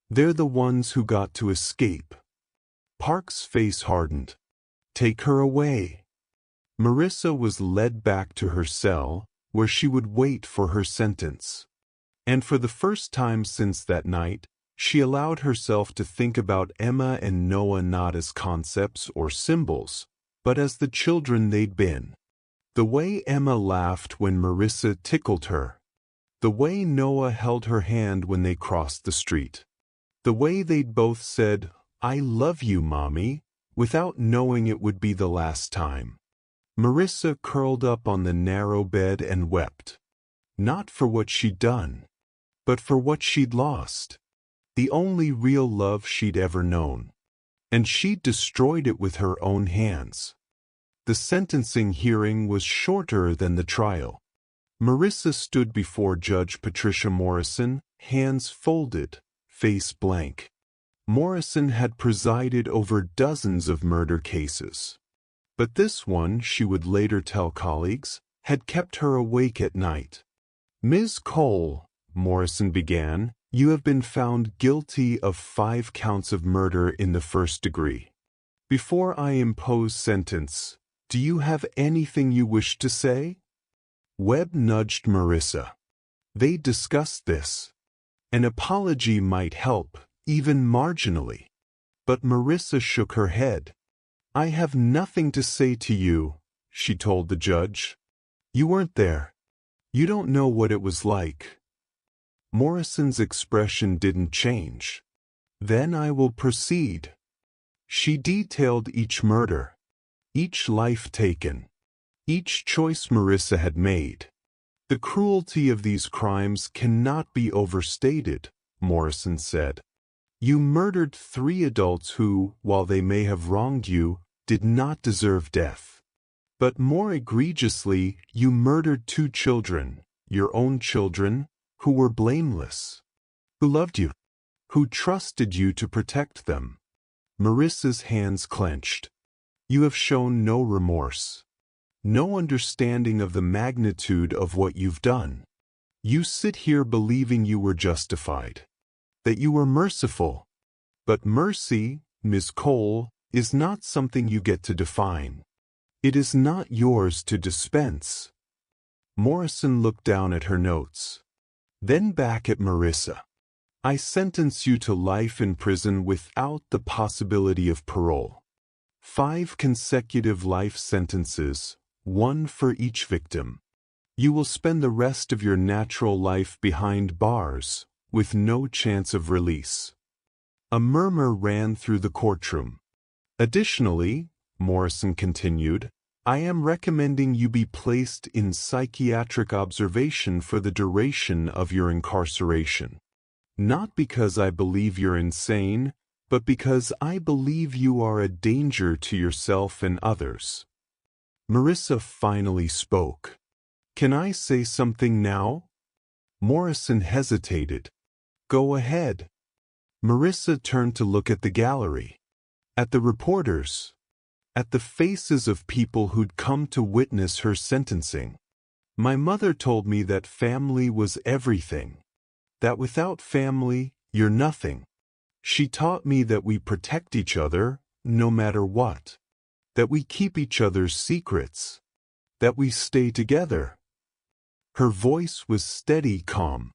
They're the ones who got to escape. Park's face hardened. Take her away. Marissa was led back to her cell, where she would wait for her sentence. And for the first time since that night, she allowed herself to think about Emma and Noah not as concepts or symbols, but as the children they'd been. The way Emma laughed when Marissa tickled her. The way Noah held her hand when they crossed the street. The way they'd both said, "I love you, Mommy," without knowing it would be the last time. Marissa curled up on the narrow bed and wept. Not for what she'd done, but for what she'd lost. The only real love she'd ever known. And she'd destroyed it with her own hands. The sentencing hearing was shorter than the trial. Marissa stood before Judge Patricia Morrison, hands folded, face blank. Morrison had presided over dozens of murder cases. But this one, she would later tell colleagues, had kept her awake at night. Ms. Cole, Morrison began, you have been found guilty of 5 counts of murder in the first degree. Before I impose sentence, do you have anything you wish to say? Webb nudged Marissa. They discussed this. An apology might help, even marginally. But Marissa shook her head. I have nothing to say to you, she told the judge. You weren't there. You don't know what it was like. Morrison's expression didn't change. Then I will proceed. She detailed each murder, each life taken, each choice Marissa had made. The cruelty of these crimes cannot be overstated, Morrison said. You murdered 3 adults who, while they may have wronged you, did not deserve death. But more egregiously, you murdered 2 children, your own children, who were blameless, who loved you, who trusted you to protect them. Marissa's hands clenched. You have shown no remorse, no understanding of the magnitude of what you've done. You sit here believing you were justified, that you were merciful. But mercy, Ms. Cole, is not something you get to define. It is not yours to dispense. Morrison looked down at her notes, then back at Marissa. I sentence you to life in prison without the possibility of parole. 5 consecutive life sentences, 1 for each victim. You will spend the rest of your natural life behind bars, with no chance of release. A murmur ran through the courtroom. Additionally, Morrison continued, I am recommending you be placed in psychiatric observation for the duration of your incarceration. Not because I believe you're insane, but because I believe you are a danger to yourself and others. Marissa finally spoke. Can I say something now? Morrison hesitated. Go ahead. Marissa turned to look at the gallery, at the reporters, at the faces of people who'd come to witness her sentencing. My mother told me that family was everything, that without family, you're nothing. She taught me that we protect each other, no matter what, that we keep each other's secrets, that we stay together. Her voice was steady, calm,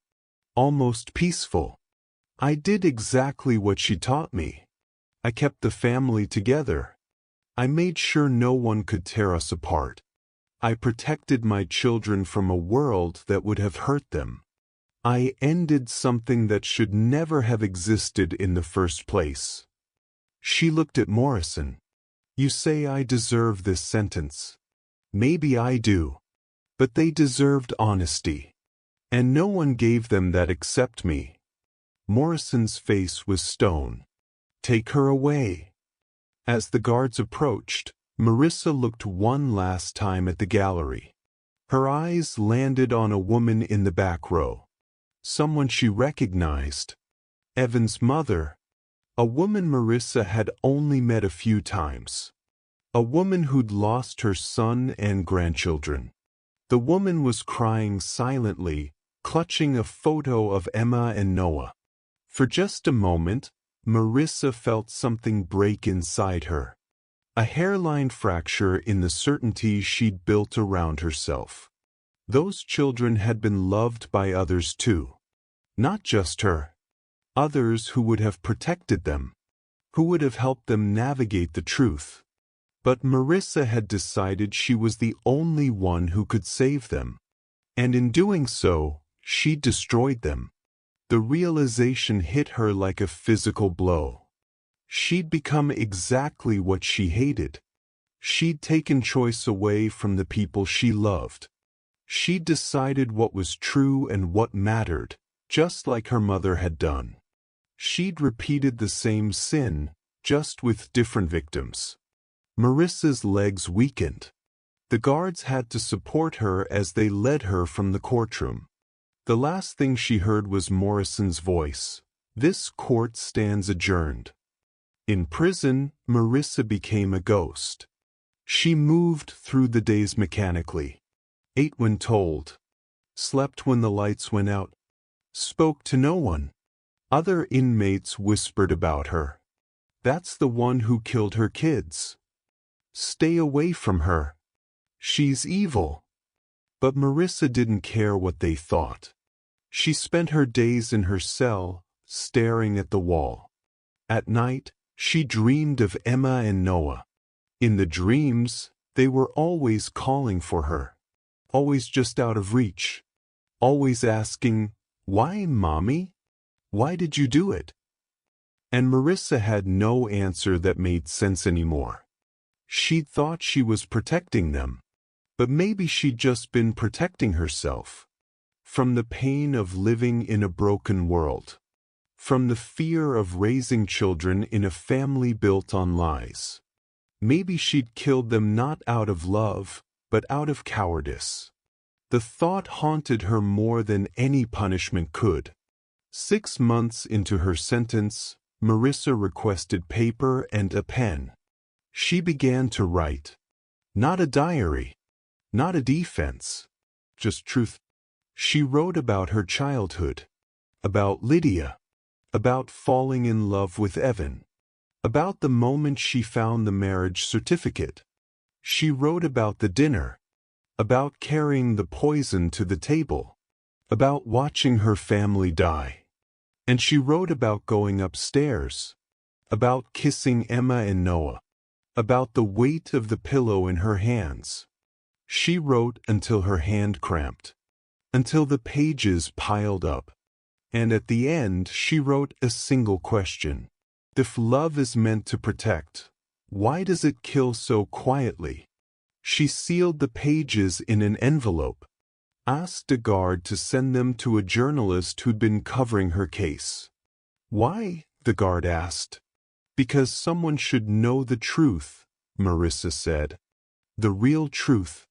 almost peaceful. I did exactly what she taught me. I kept the family together. I made sure no one could tear us apart. I protected my children from a world that would have hurt them. I ended something that should never have existed in the first place. She looked at Morrison. You say I deserve this sentence. Maybe I do. But they deserved honesty. And no one gave them that except me. Morrison's face was stone. Take her away. As the guards approached, Marissa looked one last time at the gallery. Her eyes landed on a woman in the back row. Someone she recognized. Evan's mother. A woman Marissa had only met a few times. A woman who'd lost her son and grandchildren. The woman was crying silently, clutching a photo of Emma and Noah. For just a moment, Marissa felt something break inside her. A hairline fracture in the certainty she'd built around herself. Those children had been loved by others too. Not just her. Others who would have protected them. Who would have helped them navigate the truth. But Marissa had decided she was the only one who could save them. And in doing so, she destroyed them. The realization hit her like a physical blow. She'd become exactly what she hated. She'd taken choice away from the people she loved. She'd decided what was true and what mattered, just like her mother had done. She'd repeated the same sin, just with different victims. Marissa's legs weakened. The guards had to support her as they led her from the courtroom. The last thing she heard was Morrison's voice. This court stands adjourned. In prison, Marissa became a ghost. She moved through the days mechanically. Ate when told. Slept when the lights went out. Spoke to no one. Other inmates whispered about her. That's the one who killed her kids. Stay away from her. She's evil. But Marissa didn't care what they thought. She spent her days in her cell, staring at the wall. At night, she dreamed of Emma and Noah. In the dreams, They were always calling for her. Always just out of reach. Always asking, "Why, Mommy? Why did you do it?" And Marissa had no answer that made sense anymore. She'd thought she was protecting them. But maybe she'd just been protecting herself. From the pain of living in a broken world. From the fear of raising children in a family built on lies. Maybe she'd killed them not out of love, but out of cowardice. The thought haunted her more than any punishment could. 6 months into her sentence, Marissa requested paper and a pen. She began to write. Not a diary. Not a defense. Just truth. She wrote about her childhood. About Lydia. About falling in love with Evan. About the moment she found the marriage certificate. She wrote about the dinner. About carrying the poison to the table. About watching her family die. And she wrote about going upstairs. About kissing Emma and Noah. About the weight of the pillow in her hands. She wrote until her hand cramped. Until the pages piled up. And at the end she wrote a single question. If love is meant to protect, why does it kill so quietly? She sealed the pages in an envelope. Asked a guard to send them to a journalist who'd been covering her case. Why? The guard asked. Because someone should know the truth, Marissa said. The real truth.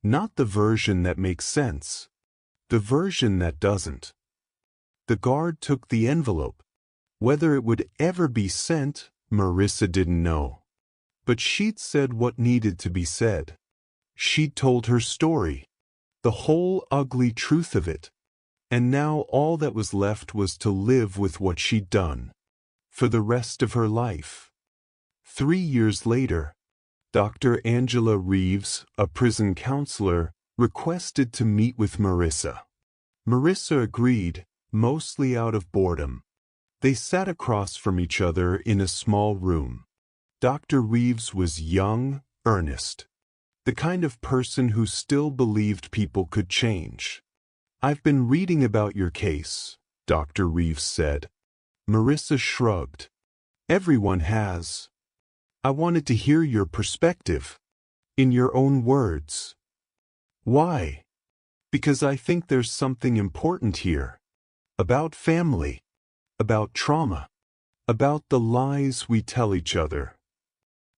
Not the version that makes sense. The version that doesn't. The guard took the envelope. Whether it would ever be sent, Marissa didn't know. But she'd said what needed to be said. She'd told her story. The whole ugly truth of it. And now all that was left was to live with what she'd done. For the rest of her life. 3 years later, Dr. Angela Reeves, a prison counselor, requested to meet with Marissa. Marissa agreed, mostly out of boredom. They sat across from each other in a small room. Dr. Reeves was young, earnest. The kind of person who still believed people could change. "I've been reading about your case," Dr. Reeves said. Marissa shrugged. "Everyone has. I wanted to hear your perspective. In your own words." "Why?" "Because I think there's something important here. About family. About trauma. About the lies we tell each other."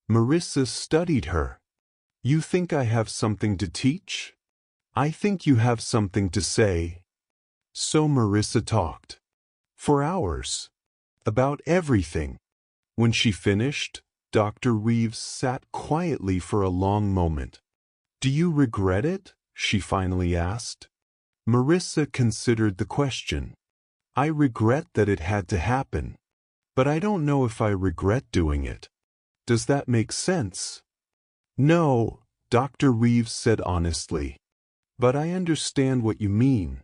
Marissa studied her. "You think I have something to teach? I think you have something to say." So Marissa talked. For hours. About everything. When she finished, Dr. Reeves sat quietly for a long moment. "Do you regret it?" she finally asked. Marissa considered the question. "I regret that it had to happen. But I don't know if I regret doing it. Does that make sense?" "No," Dr. Reeves said honestly. "But I understand what you mean."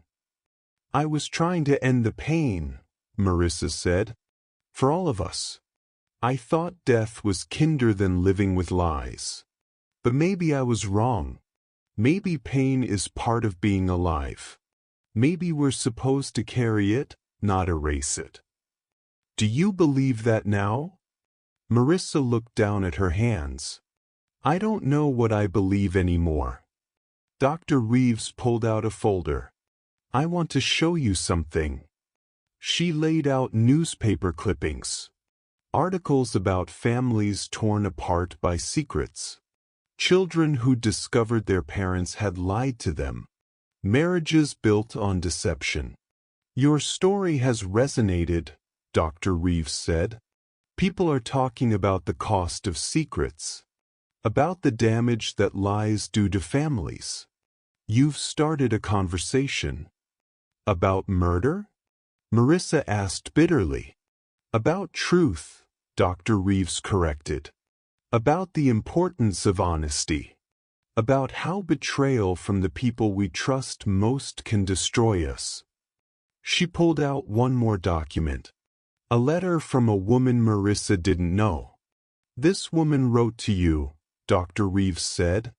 "I was trying to end the pain," Marissa said. "For all of us. I thought death was kinder than living with lies. But maybe I was wrong. Maybe pain is part of being alive. Maybe we're supposed to carry it, not erase it." "Do you believe that now?" Marissa looked down at her hands. "I don't know what I believe anymore." Dr. Reeves pulled out a folder. "I want to show you something." She laid out newspaper clippings. Articles about families torn apart by secrets. Children who discovered their parents had lied to them. Marriages built on deception. "Your story has resonated," Dr. Reeves said. "People are talking about the cost of secrets. About the damage that lies do to families. You've started a conversation." "About murder?" Marissa asked bitterly. "About truth," Dr. Reeves corrected. "About the importance of honesty. About how betrayal from the people we trust most can destroy us." She pulled out one more document. A letter from a woman Marissa didn't know. "This woman wrote to you," Dr. Reeves said.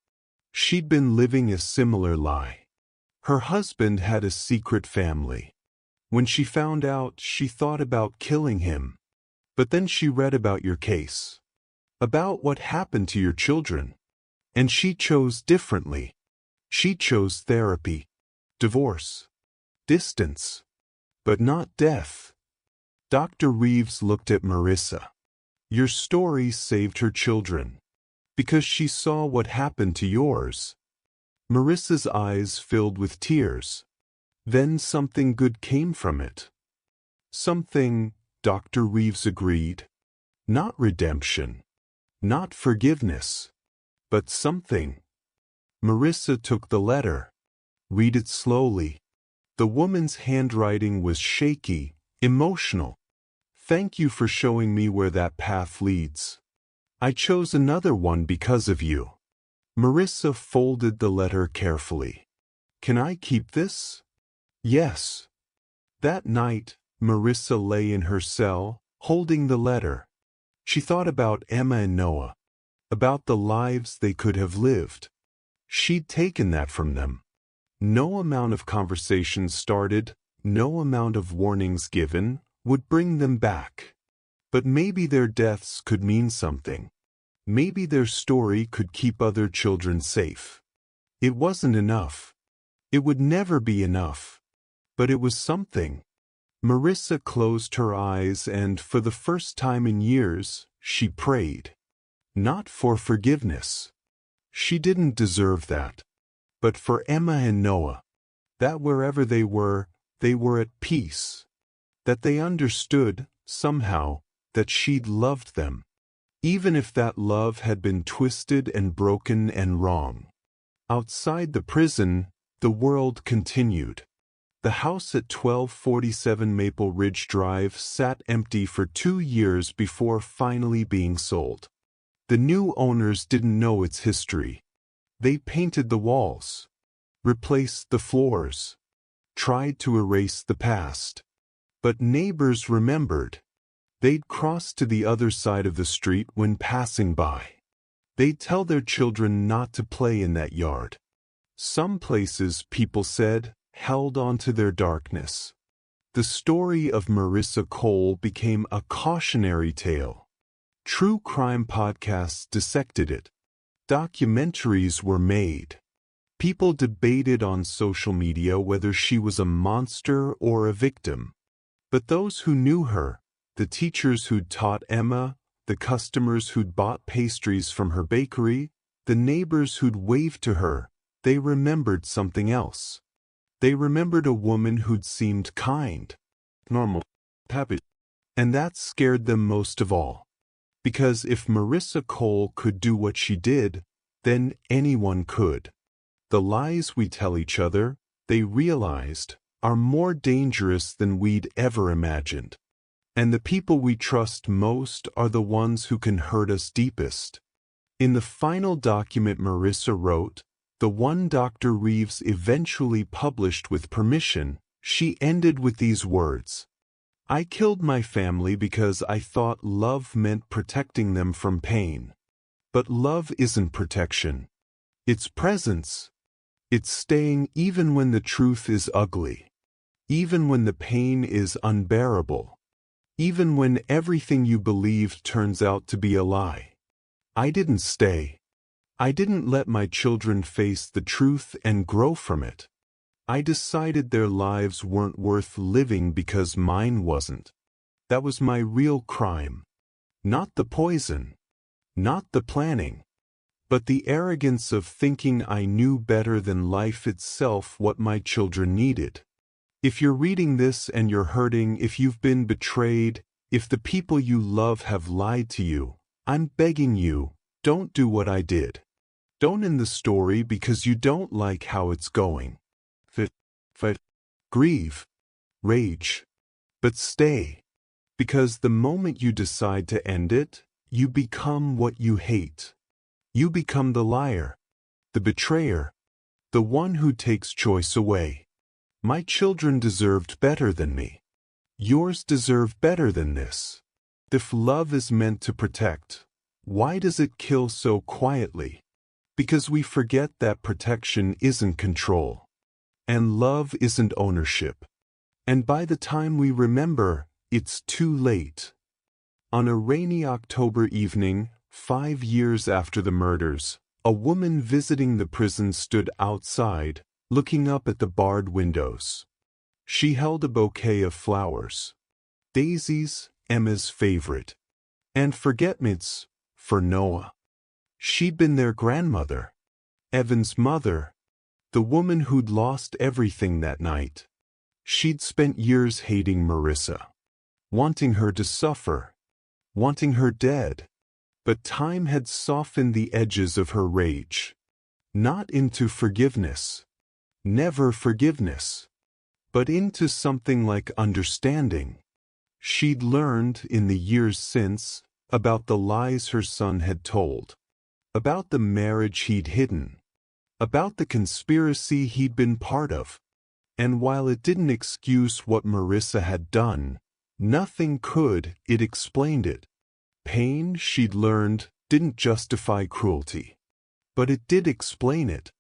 She'd been living a similar lie. Her husband had a secret family. When she found out, she thought about killing him. But then she read about your case, about what happened to your children. And she chose differently. She chose therapy, divorce, distance, but not death. Dr. Reeves looked at Marissa. Your story saved her children, because she saw what happened to yours. Marissa's eyes filled with tears. Then something good came from it. Something, Dr. Reeves agreed. Not redemption, not forgiveness, but something. Marissa took the letter. Read it slowly. The woman's handwriting was shaky, emotional. Thank you for showing me where that path leads. I chose another one because of you. Marissa folded the letter carefully. Can I keep this? Yes. That night, Marissa lay in her cell, holding the letter. She thought about Emma and Noah, about the lives they could have lived. She'd taken that from them. No amount of conversation started, no amount of warnings given, would bring them back. But maybe their deaths could mean something. Maybe their story could keep other children safe. It wasn't enough. It would never be enough. But it was something. Marissa closed her eyes and, for the first time in years, she prayed. Not for forgiveness. She didn't deserve that. But for Emma and Noah. That wherever they were at peace. That they understood, somehow, that she'd loved them. Even if that love had been twisted and broken and wrong. Outside the prison, the world continued. The house at 1247 Maple Ridge Drive sat empty for 2 years before finally being sold. The new owners didn't know its history. They painted the walls, replaced the floors, tried to erase the past. But neighbors remembered. They'd cross to the other side of the street when passing by. They'd tell their children not to play in that yard. Some places, people said, held on to their darkness. The story of Marissa Cole became a cautionary tale. True crime podcasts dissected it. Documentaries were made. People debated on social media whether she was a monster or a victim. But those who knew her, the teachers who'd taught Emma, the customers who'd bought pastries from her bakery, the neighbors who'd waved to her, they remembered something else. They remembered a woman who'd seemed kind, normal, happy. And that scared them most of all. Because if Marissa Cole could do what she did, then anyone could. The lies we tell each other, they realized, are more dangerous than we'd ever imagined. And the people we trust most are the ones who can hurt us deepest. In the final document Marissa wrote, the one Dr. Reeves eventually published with permission, she ended with these words. I killed my family because I thought love meant protecting them from pain. But love isn't protection. It's presence. It's staying even when the truth is ugly. Even when the pain is unbearable. Even when everything you believed turns out to be a lie. I didn't stay. I didn't let my children face the truth and grow from it. I decided their lives weren't worth living because mine wasn't. That was my real crime. Not the poison. Not the planning. But the arrogance of thinking I knew better than life itself what my children needed. If you're reading this and you're hurting, if you've been betrayed, if the people you love have lied to you, I'm begging you, don't do what I did. Don't end the story because you don't like how it's going. Fight, grieve, rage, but stay. Because the moment you decide to end it, you become what you hate. You become the liar, the betrayer, the one who takes choice away. My children deserved better than me. Yours deserve better than this. If love is meant to protect, Why does it kill so quietly? Because we forget that protection isn't control. And love isn't ownership. And by the time we remember, it's too late. On a rainy October evening, 5 years after the murders, a woman visiting the prison stood outside, looking up at the barred windows. She held a bouquet of flowers. Daisies, Emma's favorite. And forget-me-nots, for Noah. She'd been their grandmother. Evan's mother. The woman who'd lost everything that night. She'd spent years hating Marissa. Wanting her to suffer. Wanting her dead. But time had softened the edges of her rage. Not into forgiveness. Never forgiveness. But into something like understanding. She'd learned, in the years since, about the lies her son had told. About the marriage he'd hidden. About the conspiracy he'd been part of. And while it didn't excuse what Marissa had done, nothing could, it explained it. Pain, she'd learned, didn't justify cruelty. But it did explain it.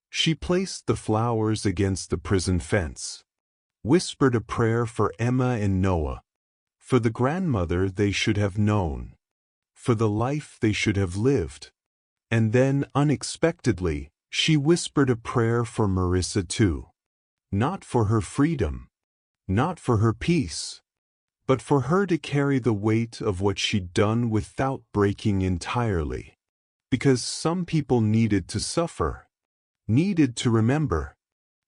She placed the flowers against the prison fence. Whispered a prayer for Emma and Noah. For the grandmother they should have known. For the life they should have lived. And then, unexpectedly, she whispered a prayer for Marissa too. Not for her freedom. Not for her peace. But for her to carry the weight of what she'd done without breaking entirely. Because some people needed to suffer. Needed to remember.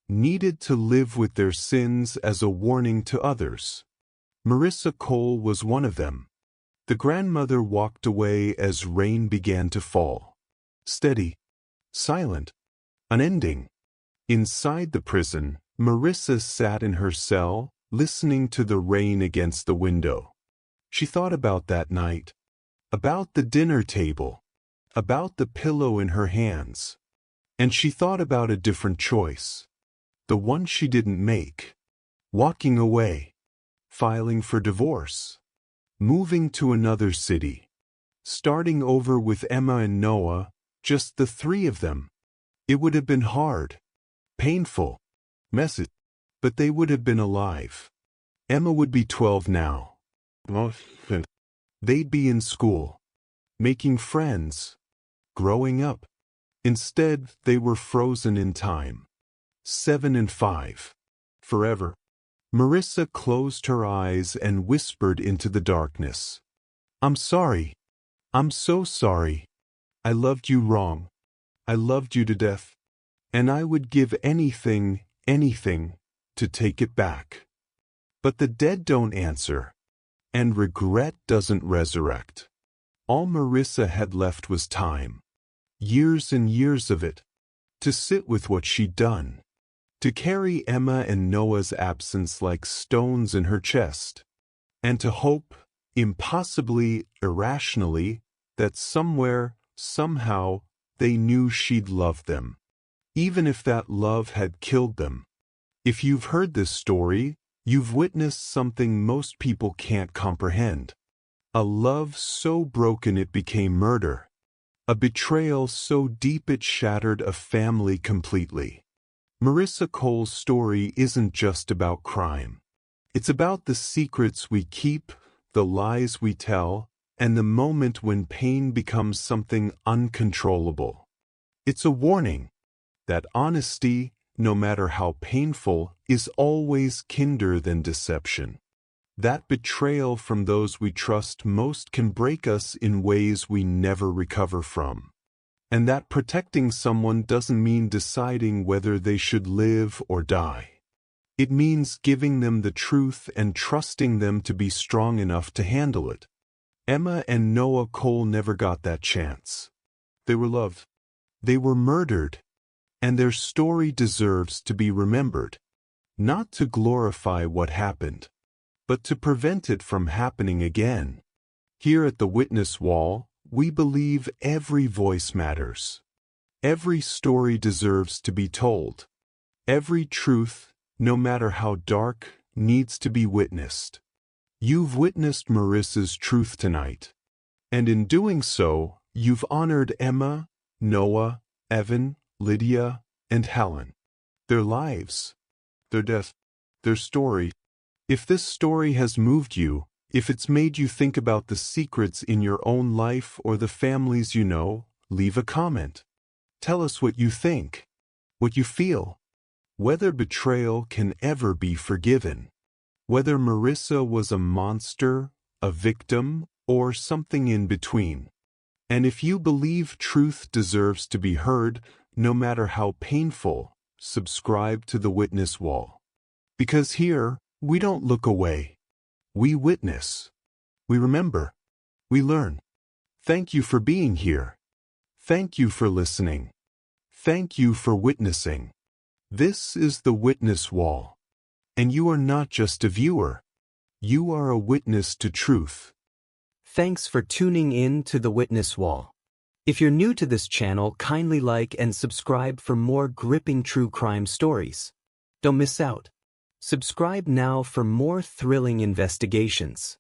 Needed to live with their sins as a warning to others. Marissa Cole was one of them. The grandmother walked away as rain began to fall. Steady. Silent. Unending. Inside the prison, Marissa sat in her cell, listening to the rain against the window. She thought about that night. About the dinner table. About the pillow in her hands. And she thought about a different choice. The one she didn't make. Walking away. Filing for divorce. Moving to another city. Starting over with Emma and Noah, just the three of them. It would have been hard. Painful. Messy. But they would have been alive. Emma would be 12 now. They'd be in school. Making friends. Growing up. Instead, they were frozen in time. 7 and 5. Forever. Marissa closed her eyes and whispered into the darkness. I'm sorry. I'm so sorry. I loved you wrong. I loved you to death. And I would give anything, to take it back. But the dead don't answer. And regret doesn't resurrect. All Marissa had left was time. Years and years of it. To sit with what she'd done. To carry Emma and Noah's absence like stones in her chest. And to hope, impossibly, irrationally, that somewhere, somehow, they knew she'd love them. Even if that love had killed them. If you've heard this story, you've witnessed something most people can't comprehend. A love so broken it became murder. A betrayal so deep it shattered a family completely. Marissa Cole's story isn't just about crime. It's about the secrets we keep, the lies we tell, and the moment when pain becomes something uncontrollable. It's a warning that honesty, no matter how painful, is always kinder than deception. That betrayal from those we trust most can break us in ways we never recover from. And that protecting someone doesn't mean deciding whether they should live or die. It means giving them the truth and trusting them to be strong enough to handle it. Emma and Noah Cole never got that chance. They were loved. They were murdered. And their story deserves to be remembered. Not to glorify what happened, but to prevent it from happening again. Here at the witness wall, we believe every voice matters. Every story deserves to be told. Every truth, no matter how dark, needs to be witnessed. You've witnessed Marissa's truth tonight. And in doing so, you've honored Emma, Noah, Evan, Lydia, and Helen. Their lives, their death, their story. If this story has moved you, if it's made you think about the secrets in your own life or the families you know, leave a comment. Tell us what you think, what you feel, whether betrayal can ever be forgiven, whether Marissa was a monster, a victim, or something in between. And if you believe truth deserves to be heard, no matter how painful, subscribe to the Witness Wall. Because here, we don't look away. We witness. We remember. We learn. Thank you for being here. Thank you for listening. Thank you for witnessing. This is the Witness Wall. And you are not just a viewer. You are a witness to truth. Thanks for tuning in to the Witness Wall. If you're new to this channel, kindly like and subscribe for more gripping true crime stories. Don't miss out. Subscribe now for more thrilling investigations.